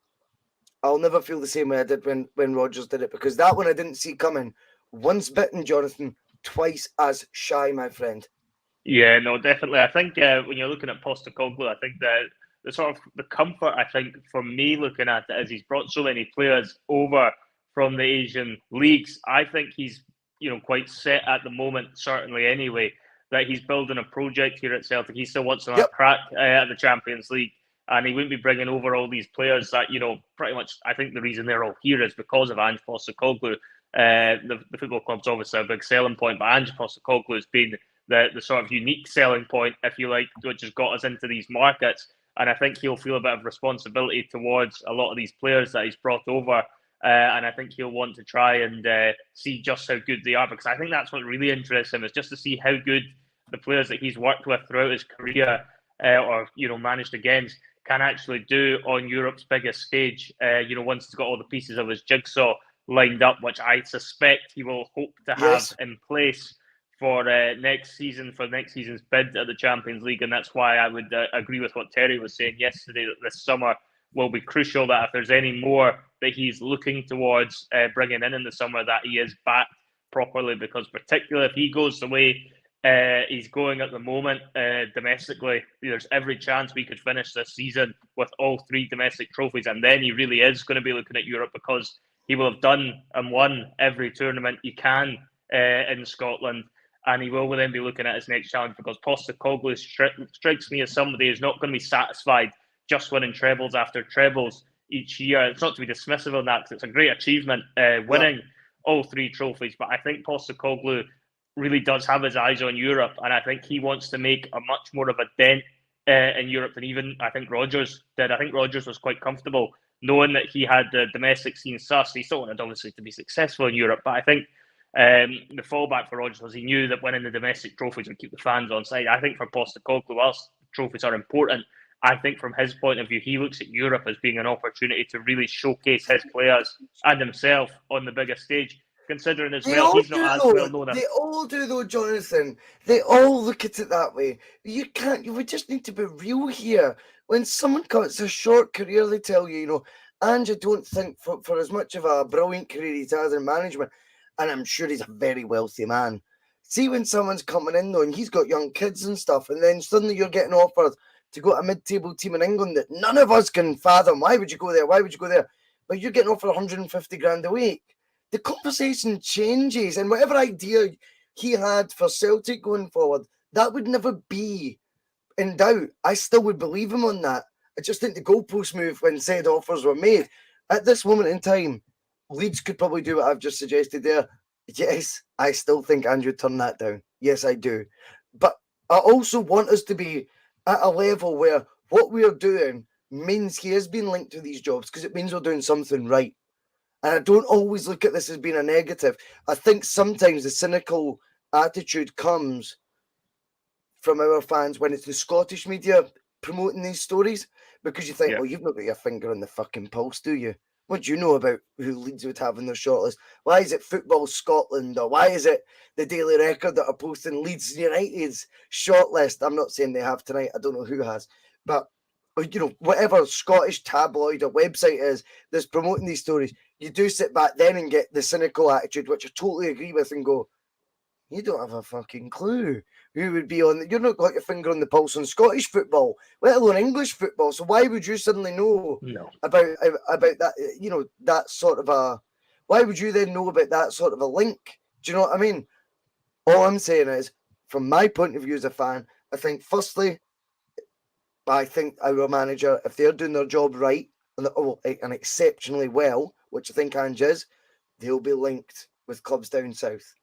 I'll never feel the same way I did when Rodgers did it, because that one I didn't see coming. Once bitten, Jonathan, twice as shy, my friend. Yeah, no, definitely. I think when you're looking at Postecoglou, I think the sort of the comfort, I think, for me looking at it is he's brought so many players over from the Asian leagues. I think he's, quite set at the moment, certainly anyway, that he's building a project here at Celtic. He still wants to have a crack at the Champions League, and he wouldn't be bringing over all these players that, pretty much, I think the reason they're all here is because of Ange Postecoglou. The football club's obviously a big selling point, but Ange Postecoglou has been the sort of unique selling point, if you like, which has got us into these markets. And I think he'll feel a bit of responsibility towards a lot of these players that he's brought over. And I think he'll want to try and see just how good they are, because I think that's what really interests him, is just to see how good the players that he's worked with throughout his career or managed against can actually do on Europe's biggest stage. Once he's got all the pieces of his jigsaw lined up, which I suspect he will hope to have in place for next season's bid at the Champions League. And that's why I would agree with what Terry was saying yesterday, that this summer will be crucial, that if there's any more that he's looking towards bringing in the summer, that he is backed properly, because particularly if he goes the way he's going at the moment domestically, there's every chance we could finish this season with all 3 domestic trophies, and then he really is going to be looking at Europe, because he will have done and won every tournament he can in Scotland, and he will then be looking at his next challenge, because Postecoglou strikes me as somebody who's not going to be satisfied just winning trebles after trebles each year. It's not to be dismissive of that, because it's a great achievement winning all 3 trophies, but I think Postecoglou really does have his eyes on Europe, and I think he wants to make a much more of a dent in Europe than even I think Rodgers did. I think Rodgers was quite comfortable knowing that he had the domestic scene sus. He still wanted, obviously, to be successful in Europe, but I think the fallback for Rodgers was he knew that winning the domestic trophies would keep the fans on side. I think for Postecoglou, whilst trophies are important, I think from his point of view, he looks at Europe as being an opportunity to really showcase his players and himself on the biggest stage, considering as well he's not as well known. They all do though, Jonathan. They all look at it that way. You just need to be real here. When someone cuts a short career, they tell you, and I don't think for as much of a brilliant career he's had in management, and I'm sure he's a very wealthy man. See, when someone's coming in though, and he's got young kids and stuff, and then suddenly you're getting offered to go to a mid-table team in England that none of us can fathom. Why would you go there? Why would you go there? But you're getting offered 150 grand a week. The conversation changes, and whatever idea he had for Celtic going forward, that would never be in doubt. I still would believe him on that. I just think the goalpost move when said offers were made. At this moment in time, Leeds could probably do what I've just suggested there. Yes, I still think Andrew turned that down. Yes, I do. But I also want us to be at a level where what we are doing means he has been linked to these jobs because it means we're doing something right. And I don't always look at this as being a negative. I think sometimes the cynical attitude comes from our fans when it's the Scottish media promoting these stories, because you think, well, you've not got your finger on the fucking pulse, do you? What do you know about who Leeds would have in their shortlist? Why is it Football Scotland, or why is it the Daily Record that are posting Leeds United's shortlist? I'm not saying they have tonight. I don't know who has. But, whatever Scottish tabloid or website is that's promoting these stories, you do sit back then and get the cynical attitude, which I totally agree with, and go, you don't have a fucking clue who would be on. You're not got your finger on the pulse on Scottish football, let alone English football. So why would you suddenly know about that? That sort of a. Why would you then know about that sort of a link? Do you know what I mean? All I'm saying is, from my point of view as a fan, I think firstly, I think our manager, if they're doing their job right and exceptionally well, which I think Ange is, they'll be linked with clubs down south.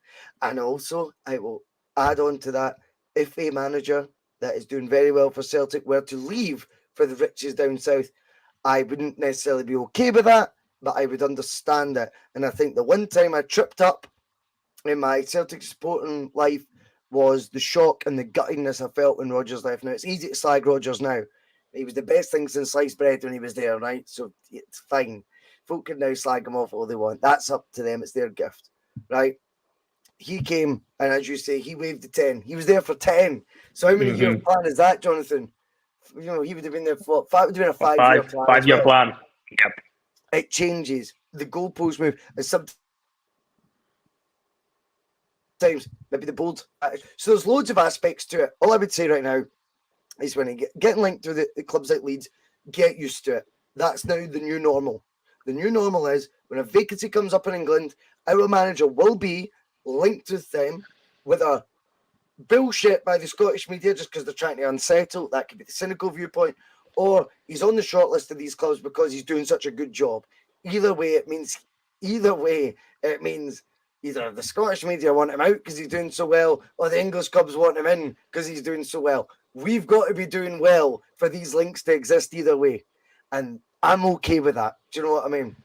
And also, I will add on to that, if a manager that is doing very well for Celtic were to leave for the riches down south, I wouldn't necessarily be okay with that, but I would understand it. And I think the one time I tripped up in my Celtic supporting life was the shock and the guttingness I felt when Rodgers left. Now, it's easy to slag Rodgers now. He was the best thing since sliced bread when he was there, right? So it's fine. Folk can now slag him off all they want. That's up to them. It's their gift, right? He came, and as you say, he waved the 10. He was there for 10. So how many year plan is that, Jonathan? He would have been there for it would have been a 5-year plan. 5-year plan. Yep. It changes. The goalpost move, and sometimes maybe the bold. So there's loads of aspects to it. All I would say right now is when getting linked to the clubs like Leeds, get used to it. That's now the new normal. The new normal is when a vacancy comes up in England, our manager will be linked with them with a bullshit by the Scottish media just because they're trying to unsettle. That could be the cynical viewpoint. Or he's on the shortlist of these clubs because he's doing such a good job. Either way, it means either the Scottish media want him out because he's doing so well, or the English clubs want him in because he's doing so well. We've got to be doing well for these links to exist either way. And I'm okay with that. Do you know what I mean?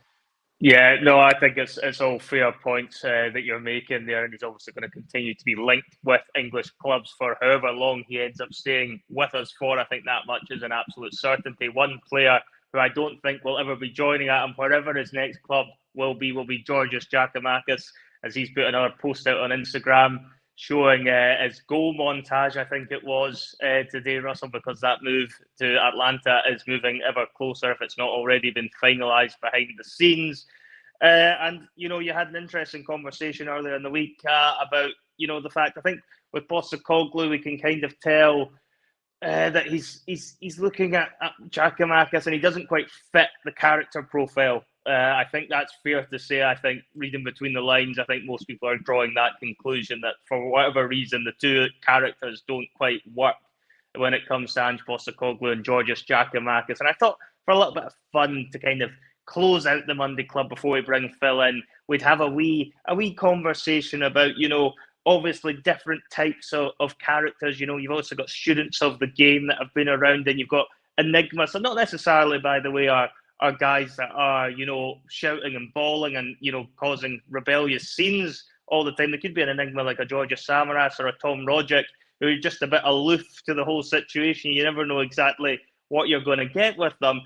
Yeah, no, I think it's all fair points that you're making there, and he's obviously going to continue to be linked with English clubs for however long he ends up staying with us for. I think that much is an absolute certainty. One player who I don't think will ever be joining at him, wherever his next club will be Georgios Giacomakis, as he's put another post out on Instagram showing his goal montage, I think it was today, Russell, because that move to Atlanta is moving ever closer if it's not already been finalised behind the scenes. And, you had an interesting conversation earlier in the week about, the fact, I think with Postecoglou, we can kind of tell that he's looking at Giacomakis and he doesn't quite fit the character profile. I think that's fair to say. I think reading between the lines, I think most people are drawing that conclusion that for whatever reason, the two characters don't quite work when it comes to Ange Postecoglou and Georgios Giacomakis. And I thought for a little bit of fun to kind of close out the Monday Club before we bring Phil in, we'd have a wee conversation about, obviously different types of characters. You've also got students of the game that have been around, and you've got enigmas, and not necessarily, by the way, are are guys that are, shouting and bawling and, causing rebellious scenes all the time. They could be an enigma like a Georgios Samaras or a Tom Rodgers, who are just a bit aloof to the whole situation. You never know exactly what you're going to get with them.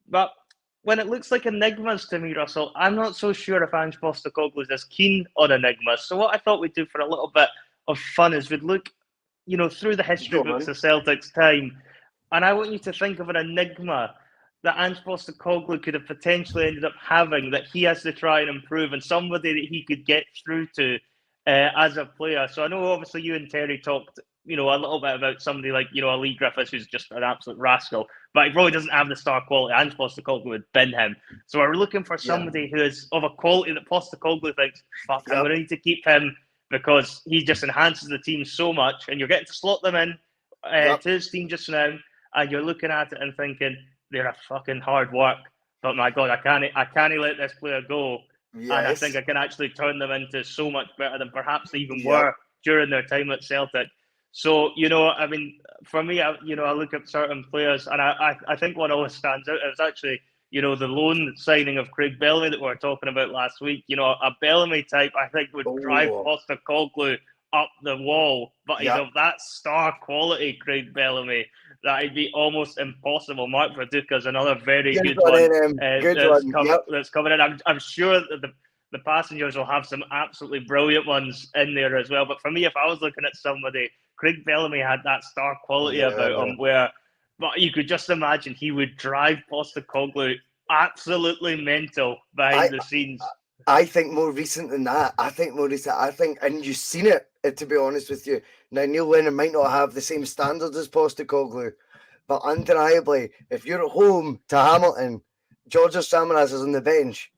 But when it looks like enigmas to me, Russell, I'm not so sure if Ange Postecoglou is as keen on enigmas. So what I thought we'd do for a little bit of fun is we'd look, through the history books of Celtic's time, and I want you to think of an enigma that Ange Postecoglou could have potentially ended up having that he has to try and improve, and somebody that he could get through to as a player. So I know obviously you and Terry talked, a little bit about somebody like, a Lee Griffiths, who's just an absolute rascal, but he probably doesn't have the star quality. Ange Postecoglou would bin him. So we're looking for somebody who is of a quality that Postecoglou thinks, fuck, I'm going to need to keep him because he just enhances the team so much, and you're getting to slot them in to his team just now, and you're looking at it and thinking, they're a fucking hard work, but my God, I can't let this player go. Yes. And I think I can actually turn them into so much better than perhaps they even were during their time at Celtic. So, for me, I look at certain players, and I think one always stands out. It was actually, the loan signing of Craig Bellamy that we were talking about last week. A Bellamy type, I think, would drive Postecoglou up the wall, but he's of that star quality, Craig Bellamy, that it'd be almost impossible. Mark Viduka's another very good one. That's coming in. I'm sure that the passengers will have some absolutely brilliant ones in there as well. But for me, if I was looking at somebody, Craig Bellamy had that star quality about him but you could just imagine he would drive Postecoglou absolutely mental behind the scenes. I think more recent than that. And you've seen it, to be honest with you. Now, Neil Lennon might not have the same standards as Postecoglou, but undeniably, if you're at home to Hamilton, Georgios Samaras is on the bench.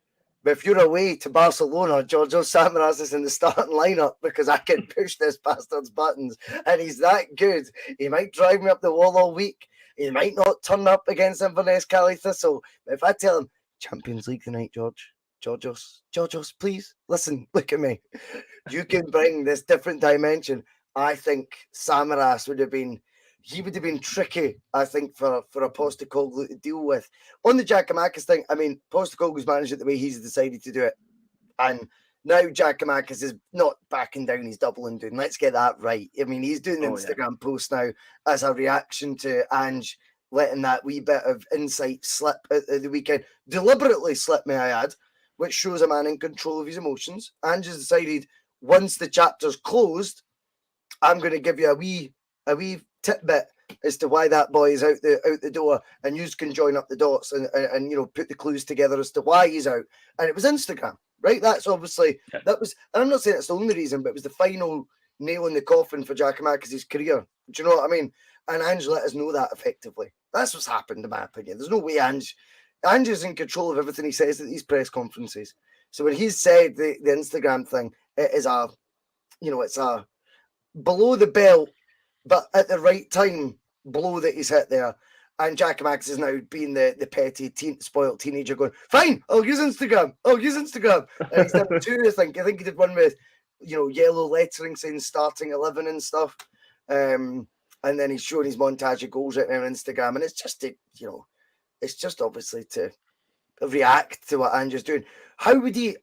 But if you're away to Barcelona, Georgios Samaras is in the starting lineup because I can push this bastard's buttons, and he's that good. He might drive me up the wall all week. He might not turn up against Inverness Cali Thistle. But if I tell him, Champions League tonight, Georgios, please, listen, look at me. You can bring this different dimension. I think Samaras would have been tricky, I think, for a Postecoglou to deal with. On the Giakoumakis thing, Postecoglou's managed it the way he's decided to do it. And now Giakoumakis is not backing down, he's doubling down. Let's get that right. He's doing the Instagram post now as a reaction to Ange letting that wee bit of insight slip at the weekend. Deliberately slip, may I add, which shows a man in control of his emotions. Ange has decided, once the chapter's closed, I'm going to give you a wee tidbit as to why that boy is out the door, and you can join up the dots and put the clues together as to why he's out. And it was Instagram, right? That's obviously that was, and I'm not saying it's the only reason, but it was the final nail in the coffin for Giakoumakis' career. Do you know what I mean? And Ange let us know that effectively. That's what's happened, in my opinion. There's no way Ange is in control of everything he says at these press conferences. So when he's said the Instagram thing, it is it's a below the belt, but at the right time, blow that he's hit there. And Giakoumakis is now being the petty, spoiled teenager going, fine, I'll use Instagram. And he's done two, I think. I think he did one with, yellow lettering saying starting 11 and stuff. And then he's showing his montage of goals right now on Instagram. And it's just, it's just obviously to react to what Ange's doing. How would he...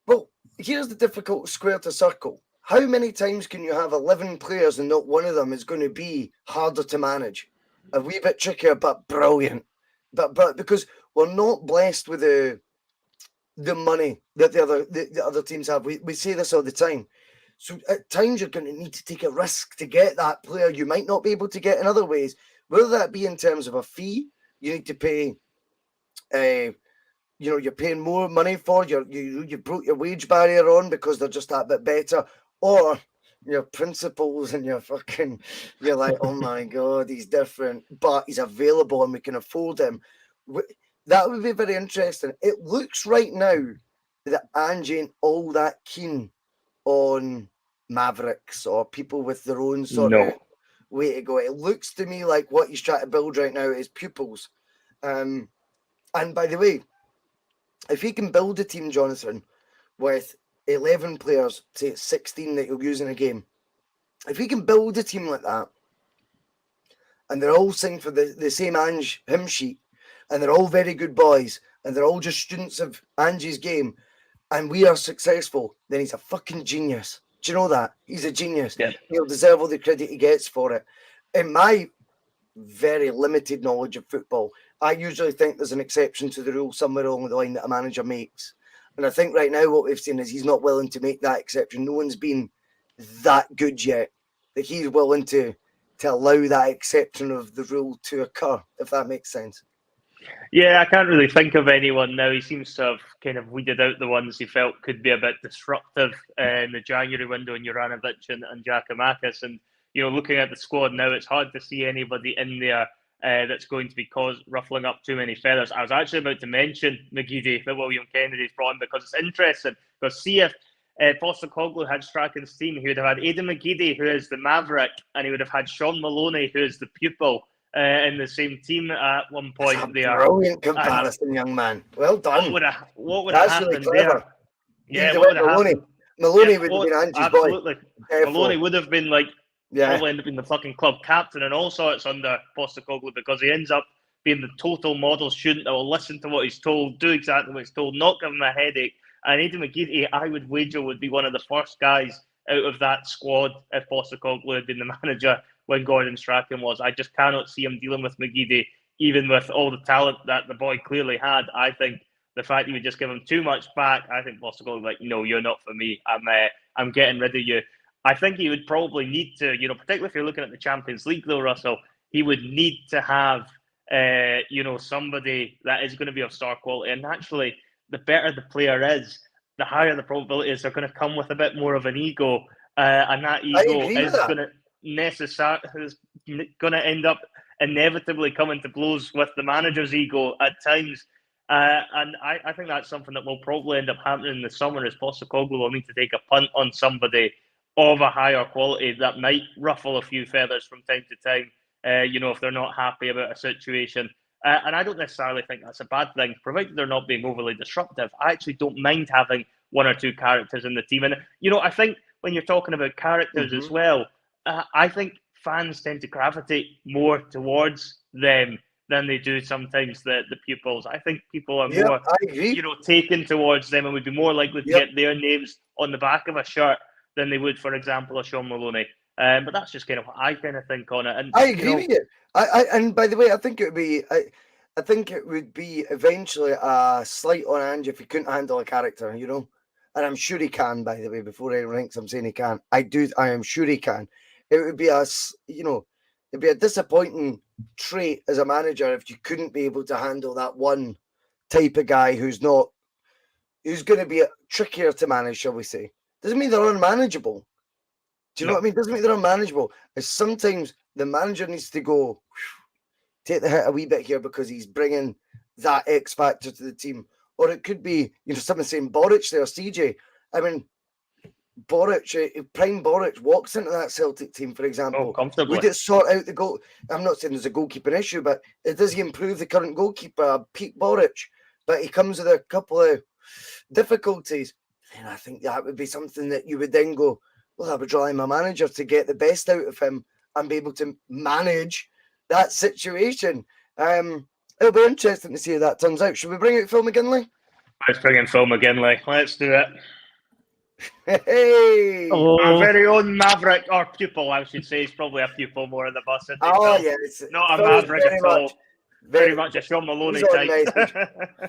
Well, here's the difficult square to circle. How many times can you have 11 players and not one of them is going to be harder to manage? A wee bit trickier, but brilliant. But because we're not blessed with the money that the other teams have. We say this all the time. So at times you're going to need to take a risk to get that player you might not be able to get in other ways, whether that be in terms of a fee you need to pay. You're paying more money for. You broke your wage barrier on because they're just that bit better. Or your principals and you're like, oh my God, he's different, but he's available and we can afford him. That would be very interesting. It looks right now that Ange ain't all that keen on Mavericks or people with their own sort of way to go. It looks to me like what he's trying to build right now is pupils. And by the way, if he can build a team, Jonathan, with 11 players, say 16 that he'll use in a game, if he can build a team like that, and they're all singing for the same Ange hymn sheet, and they're all very good boys, and they're all just students of Angie's game, and we are successful, then he's a fucking genius. Do you know that? He's a genius. Yeah. He'll deserve all the credit he gets for it. In my very limited knowledge of football, I usually think there's an exception to the rule somewhere along the line that a manager makes. And I think right now what we've seen is he's not willing to make that exception. No one's been that good yet that he's willing to allow that exception of the rule to occur, if that makes sense. Yeah, I can't really think of anyone now. He seems to have kind of weeded out the ones he felt could be a bit disruptive in the January window in Juranovic and Giacomakis. And, looking at the squad now, it's hard to see anybody in there that's going to be ruffling up too many feathers. I was actually about to mention McGeady that William Kennedy's brought in because it's interesting. Because see if Postecoglou had Strachan's team, he would have had Aidan McGeady, who is the Maverick, and he would have had Sean Maloney, who is the pupil, in the same team at one point. That's a there. brilliant comparison, young man. Well done. What would have happened really there? Yeah, what would have happened? Maloney would have been Angie's absolutely. boy. Maloney would have been probably end up being the fucking club captain and all sorts under Postecoglou, because he ends up being the total model student that will listen to what he's told, do exactly what he's told, not give him a headache. And Aidan McGeady, I would wager, would be one of the first guys out of that squad if Postecoglou had been the manager when Gordon Strachan was. I just cannot see him dealing with McGeady, even with all the talent that the boy clearly had. I think the fact he would just give him too much back, I think Postecoglou would no, you're not for me. I'm getting rid of you. I think he would probably need to, particularly if you're looking at the Champions League though, Russell, he would need to have, somebody that is going to be of star quality. And naturally, the better the player is, the higher the probability is they're going to come with a bit more of an ego. And that ego is going to end up inevitably coming to blows with the manager's ego at times. And I think that's something that will probably end up happening in the summer, is Postecoglou will need to take a punt on somebody of a higher quality that might ruffle a few feathers from time to time, if they're not happy about a situation. And I don't necessarily think that's a bad thing, provided they're not being overly disruptive. I actually don't mind having one or two characters in the team. And, I think when you're talking about characters as well, I think fans tend to gravitate more towards them than they do sometimes the pupils. I think people are more, taken towards them and would be more likely to get their names on the back of a shirt than they would, for example, a Sean Maloney. But that's just kind of what I kind of think on it. And I agree with you. And by the way, I think it would be eventually a slight on Ange if he couldn't handle a character, and I'm sure he can. By the way, before anyone thinks I'm saying he can't, I am sure he can. It would be it'd be a disappointing trait as a manager if you couldn't be able to handle that one type of guy who's going to be trickier to manage, shall we say. Doesn't mean they're unmanageable. Do you know what I mean? Doesn't mean they're unmanageable. It's sometimes the manager needs to go take the hit a wee bit here because he's bringing that X factor to the team. Or it could be, someone saying Boric there, CJ. I mean, Prime Boric walks into that Celtic team, for example. Comfortably. Would it sort out the goal? I'm not saying there's a goalkeeping issue, but does he improve the current goalkeeper, Pete Boric? But he comes with a couple of difficulties. And I think that would be something that you would then go, well, I would rely on my manager to get the best out of him and be able to manage that situation. It'll be interesting to see how that turns out. Should we bring out Phil McGinley? Let's bring in Phil McGinley. Let's do it. Hey! Our very own Maverick, or pupil, I should say. He's probably a pupil more in the bus. Yes. Not a Maverick at all. Very much a Sean Maloney type.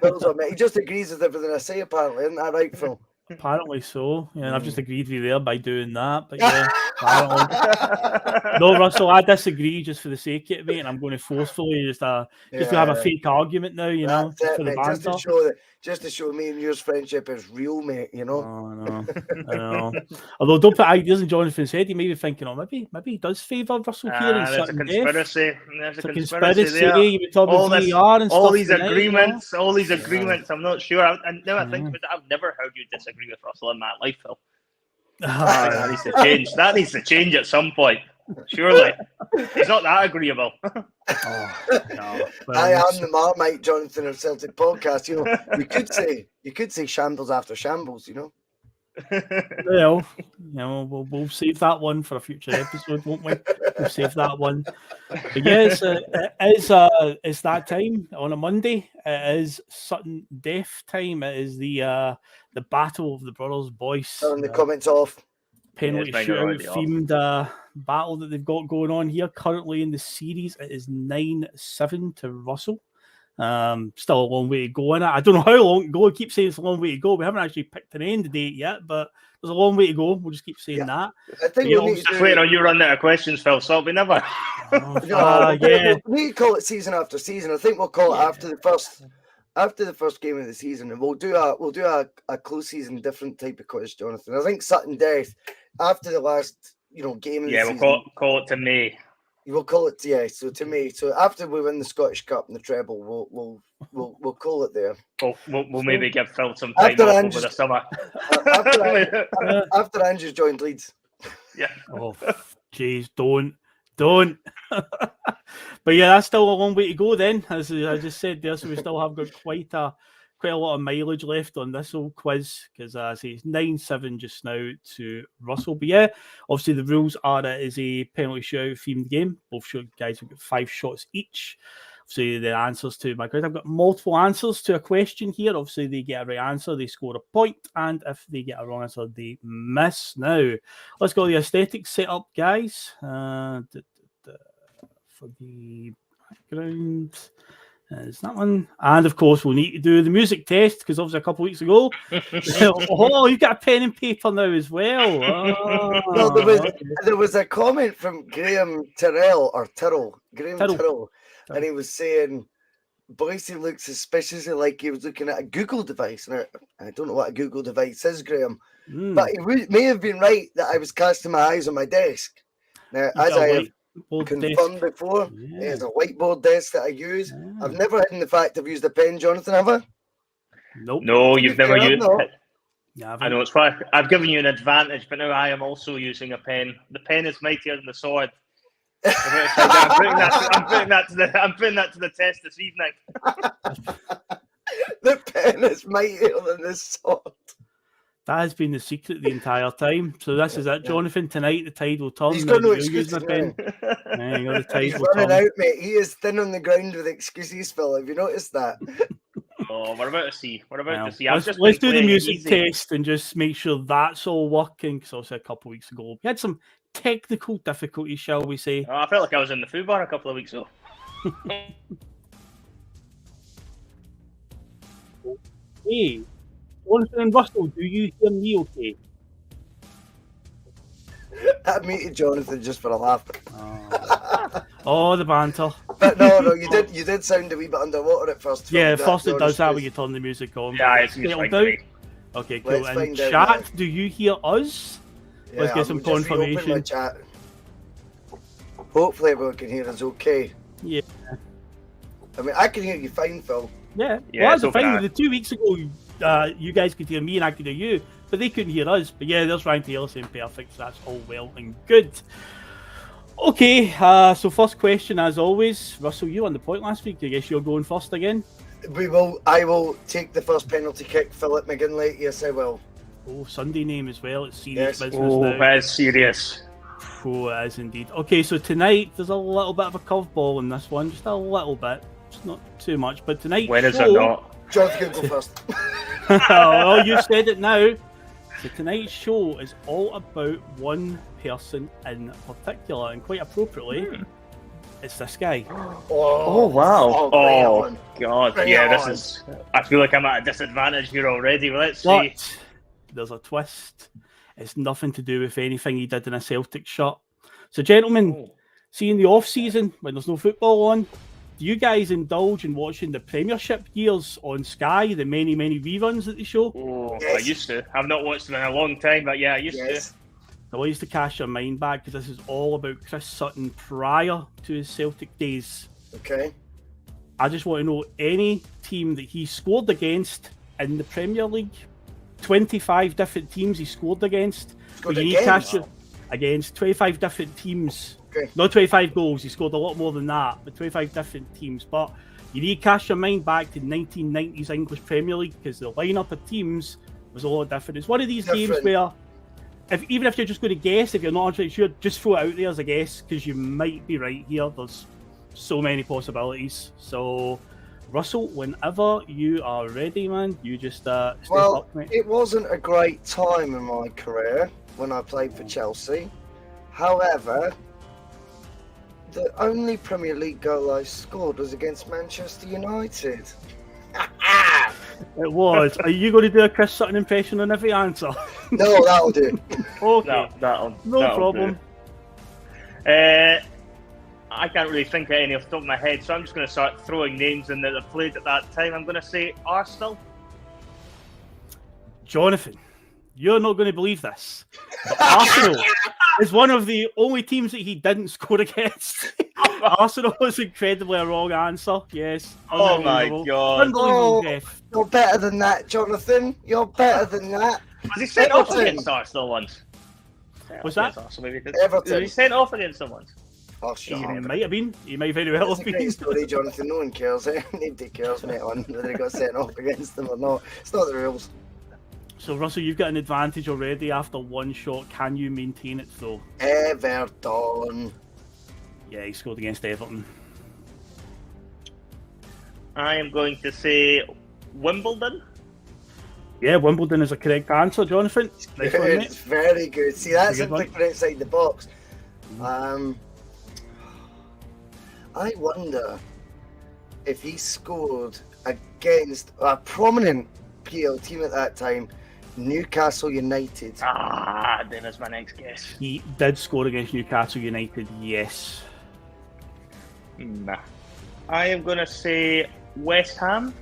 Phil's on me. He just agrees with everything I say, apparently. Isn't that right, Phil? Apparently so. Yeah, I've just agreed with you there by doing that. But yeah, apparently. No, Russell, I disagree just for the sake of it, mate, and I'm going to forcefully just to have a fake argument now, That's just it, for the mate. banter. Just to show me and yours friendship is real, mate, Oh, I know. Although don't put ideas in Jonathan's head, he may be thinking, maybe he does favour Russell here in Sutton Death. There's a conspiracy there. You were talking all these agreements, I'm not sure. And now I think I've never heard you disagree with Russell in my life, Phil. That needs to change. That needs to change at some point. Surely. He's not that agreeable. No. I am the Marmite Jonathan of Celtic podcast. You could say shambles after shambles, Well, we'll save that one for a future episode, won't we? We'll save that one. But yes, it's that time on a Monday. It is Sutton Death time. It is the battle of the brothers Boyce. Turn the comments off. Penalty shootout themed battle that they've got going on here currently in the series. It is 9-7 to Russell. Still a long way to go in it. I don't know how long to go. I keep saying it's a long way to go. We haven't actually picked an end date yet, but there's a long way to go. We'll just keep saying that. I think we'll need to wait on you run out of questions, Phil. So we never. Yeah. We call it season after season. I think we'll call it after the first game of the season, and we'll do a close season different type of quiz, Jonathan. I think Sutton Death after the last game of the season. We'll call it to May. We'll call it so to May. So after we win the Scottish Cup and the treble, we'll call it there. We'll maybe give Phil some time off over the summer. After Andrew's joined Leeds. Yeah. Oh, jeez, don't. But yeah, that's still a long way to go then, as I just said there. So we still have got quite a lot of mileage left on this old quiz, because I say it's 9-7 just now to Russell. But yeah, obviously the rules are that it is a penalty shootout themed game. Both guys have got 5 shots each. Obviously the answers to my quiz, I've got multiple answers to a question here. Obviously they get a right answer, they score a point, and if they get a wrong answer, they miss. Now let's go to the aesthetic setup, guys. For the background is that one, and of course we'll need to do the music test, because obviously a couple of weeks ago you've got a pen and paper now as well. Well, there was a comment from Graham Tyrrell, and he was saying Bhoycie looked suspiciously like he was looking at a Google device, and I don't know what a Google device is, Graham, but he may have been right that I was casting my eyes on my desk. Now, as I have confirmed before, it is a whiteboard desk that I use. I've never hidden the fact I've used a pen, Jonathan, have I? Nope. No, you've never used it. Yeah, I know it's why I've given you an advantage, but now I am also using a pen. The pen is mightier than the sword. I'm putting that to the test this evening. The pen is mightier than the sword. That has been the secret the entire time. So this is it, Jonathan. Tonight the tide will turn. He's got no excuses. He's running out, mate. He is thin on the ground with excuses, Phil. Have you noticed that? Oh, we're about to see. Let's do the music test and just make sure that's all working. Because obviously a couple of weeks ago we had some technical difficulties, shall we say? Oh, I felt like I was in the food bar a couple of weeks ago. Hey, Jonathan and Russell, do you hear me okay? I muted Jonathan just for a laugh. Oh, the banter. But no, you did sound a wee bit underwater at first. Yeah, first it does that when you turn the music on. Yeah, it's like okay, cool. And chat, do you hear us? Yeah, let's get some confirmation. Chat. Hopefully everyone can hear us okay. Yeah. I mean, I can hear you fine, Phil. Yeah, well, that's the thing. The 2 weeks ago, you guys could hear me and I could hear you, but they couldn't hear us. But yeah, there's Ryan Taylor saying perfect, so that's all well and good. Okay, so first question, as always. Russell, you won the point last week. I guess you're going first again. I will take the first penalty kick, Philip McGinley. Yes, I will. Oh, Sunday name as well. It's serious business now. That is serious. Oh, it is indeed. Okay, so tonight there's a little bit of a curveball in this one, just a little bit. It's not too much, but tonight. When is it not? Jonathan, go first. Oh, you said it now. So tonight's show is all about one person in particular, and quite appropriately, it's this guy. Oh wow! Oh god! Bring yeah, it this is. I feel like I'm at a disadvantage here already. Well, let's see. But there's a twist. It's nothing to do with anything he did in a Celtic shirt. So, gentlemen, see in the off season when there's no football on, do you guys indulge in watching the Premiership years on Sky, the many reruns that they show? Oh, yes. I used to. I've not watched them in a long time, but yeah, I used to. I used to cast your mind back because this is all about Chris Sutton prior to his Celtic days. Okay. I just want to know any team that he scored against in the Premier League. 25 different teams he scored against. Against 25 different teams. Okay. Not 25 goals, he scored a lot more than that, but 25 different teams. But you need to cast your mind back to 1990s English Premier League because the lineup of teams was a lot different. It's one of these games Different. where, even if you're just going to guess, if you're not actually sure, just throw it out there as a guess, because you might be right here. There's so many possibilities. So, Russell, whenever you are ready, man, you just step up, mate. It wasn't a great time in my career when I played for Chelsea. However, the only Premier League goal I scored was against Manchester United. It was. Are you going to do a Chris Sutton impression on every answer? No, that'll do. Okay. That'll problem. I can't really think of any off the top of my head, so I'm just going to start throwing names in that I played at that time. I'm going to say Arsenal. Jonathan, you're not going to believe this, but Arsenal is one of the only teams that he didn't score against. Arsenal was incredibly a wrong answer. Yes. Oh my God. Unbelievable, Jeff. You're better than that, Jonathan. You're better than that. Was he sent off Everton. against Arsenal once? Was that? Arsenal, maybe. Everton. Was he sent off against them once? Oh, He shut up. might have been. He might very well It's have a great been. story, Jonathan. No one cares. Nobody cares, mate, on whether he got sent off against them or not. It's not the rules. So, Russell, you've got an advantage already after one shot. Can you maintain it, though? Everton. Yeah, he scored against Everton. I am going to say Wimbledon. Yeah, Wimbledon is a correct answer, Jonathan. Nice one, mate. It's very good. See, that's Good him one. thinking outside the box. I wonder if he scored against a prominent PL team at that time, Newcastle United. Then that's my next guess. He did score against Newcastle United, yes. Nah. I am going to say West Ham.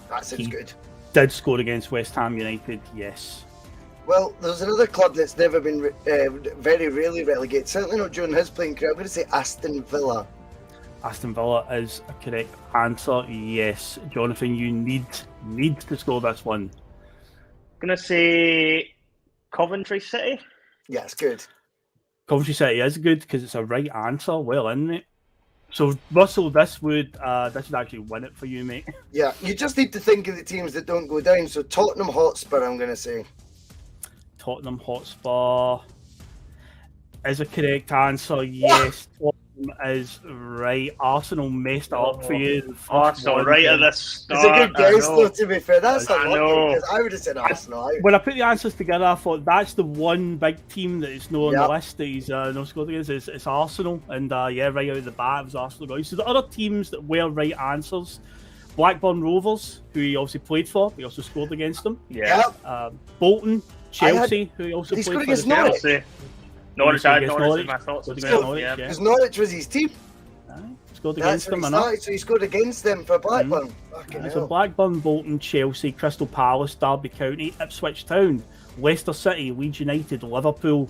That sounds He- good. Did score against West Ham United, yes. Well, there's another club that's never been very rarely relegated. Certainly not during his playing career. I'm going to say Aston Villa. Aston Villa is a correct answer, yes. Jonathan, you need to score this one. I'm going to say Coventry City. Yeah, it's good. Coventry City is good because it's a right answer. Well in it. So, Russell, this would actually win it for you, mate. Yeah, you just need to think of the teams that don't go down. So Tottenham Hotspur, I'm going to say. Tottenham Hotspur is a correct answer, yes. Tottenham is right. Arsenal messed it up for you. The first Arsenal one. right at the It's start. a good guess, I know. though, to be fair. That's I unlucky, know. because I would have said Arsenal. When I put the answers together, I thought that's the one big team that is not on Yep. the list that he's not scored against. It's Arsenal, and yeah, right out of the bat, it was Arsenal going. So the other teams that were right answers: Blackburn Rovers, who he also played for, he also scored against them. Yeah. Bolton, Chelsea, who he also he played scored for. against as well. Norwich. Chelsea. Norwich, Scored I against Norwich is Norwich. my thoughts. Scored as against well, Norwich, yeah. yeah. Because Norwich was his team. Aye, scored That's against where he them, I know. started, so he scored against them for Blackburn. Fucking So hell. Blackburn, Bolton, Chelsea, Crystal Palace, Derby County, Ipswich Town, Leicester City, Leeds United, Liverpool,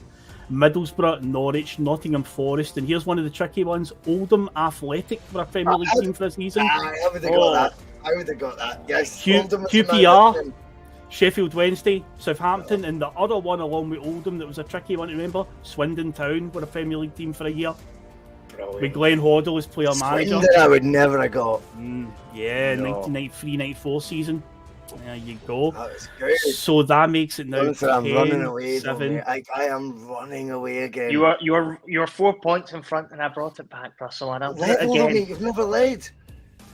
Middlesbrough, Norwich, Nottingham Forest, and here's one of the tricky ones: Oldham Athletic were a Premier League team for the season. I would have got that. I would have got that. Yes. Oldham was the QPR. man. Sheffield Wednesday, Southampton, and the other one along with Oldham that was a tricky one to remember, Swindon Town were a Premier League team for a year. Brilliant. With Glenn Hoddle as player manager. Swindon I would never have got. Yeah, No. 1993-94 season. There you go. That was good. So that makes it now Jonathan, I'm 10, running away. Though, 7. mate. I am running away again. You are 4 points in front, and I brought it back, Russell, and I'll do it Led, though, again. mate. You've never led.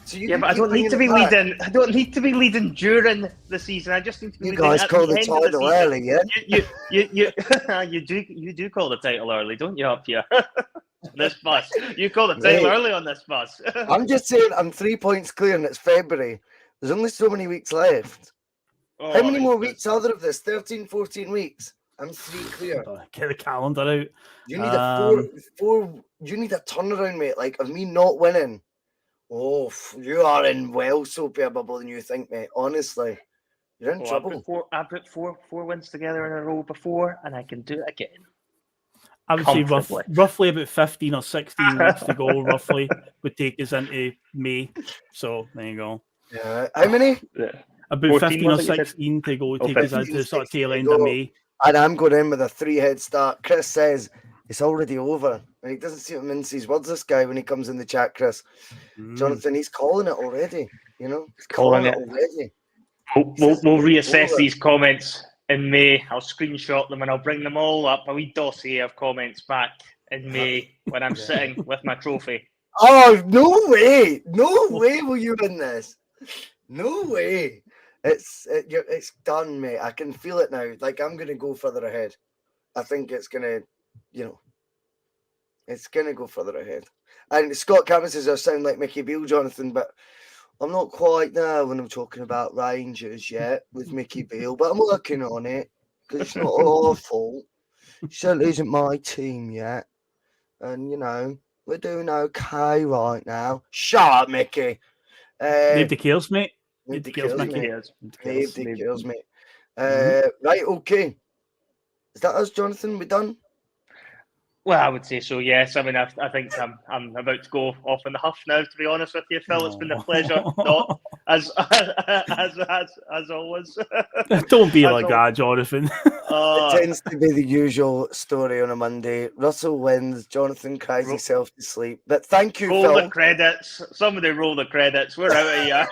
So you Yeah, can but I keep don't need to be bringing it back. leading. I don't need to be leading during the season. I just need to be You leading guys at call the the end of the title season. early, yeah? You do call the title early, don't you? Up here, this bus. You call the title Mate. early on this bus. I'm just saying I'm 3 points clear and it's February. There's only so many weeks left. Oh, How many more it's- weeks are there of this? 13, 14 weeks. I'm 3 clear. Get the calendar out. You need a four. You need a turnaround, mate. Like of me not winning. Oh, you are in well soapier bubble than you think, mate. Honestly, you're in Oh, trouble. I put four wins together in a row before, and I can do it again. I would say Comfortably. roughly about 15 or 16 weeks to go, roughly, would take us into May. So there you go. Yeah. How many? About 14 15 or was it, you said? 16 to go, Oh, take us 15, into sort of tail 16 end to of go. May. And I'm going in with a 3 head start. Chris says it's already over. And he doesn't seem to mince his words, this guy, when he comes in the chat, Chris. Jonathan, he's calling it already. You know, he's calling it already. We'll reassess these comments in May. I'll screenshot them and I'll bring them all up. A wee dossier of comments back in May when I'm sitting with my trophy. Oh, no way. No way will you win this. No way. It's done, mate. I can feel it now. Like, I'm going to go further ahead. I think it's going to, it's going to go further ahead. And Scott Cameron says I sound like Mickey Beale, Jonathan, but I'm not quite there when I'm talking about Rangers yet with Mickey Beale, but I'm working on it because it's not our fault. Celtic isn't my team yet. And, we're doing okay right now. Shut up, Mickey. Nobody cares, mate. Nobody cares, cares, Mickey. Nobody cares, mate. Right, okay. Is that us, Jonathan? We done? Well, I would say so, yes. I mean, I think I'm about to go off in the huff now, to be honest with you, Phil. It's been a pleasure. Not as always. Don't be like that, Jonathan. It tends to be the usual story on a Monday. Russell wins, Jonathan cries himself to sleep. But thank you, Phil. Roll the credits. Somebody roll the credits. We're out of here.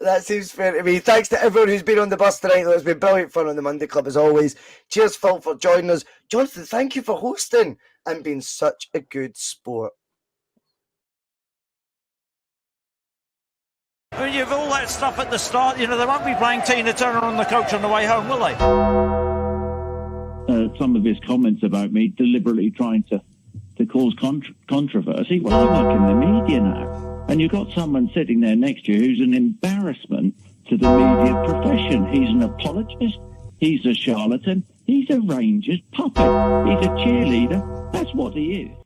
That seems fair to me. Thanks to everyone who's been on the bus tonight. It's been brilliant fun on the Monday Club as always. Cheers, Phil, for joining us. Jonathan, thank you for hosting and being such a good sport. I mean, you've all that stuff at the start. They won't be playing Tina Turner on the coach on the way home, will they? Some of his comments about me deliberately trying to cause controversy. Well, I work in the media now. And you've got someone sitting there next to you who's an embarrassment to the media profession. He's an apologist. He's a charlatan. He's a Rangers puppet. He's a cheerleader. That's what he is.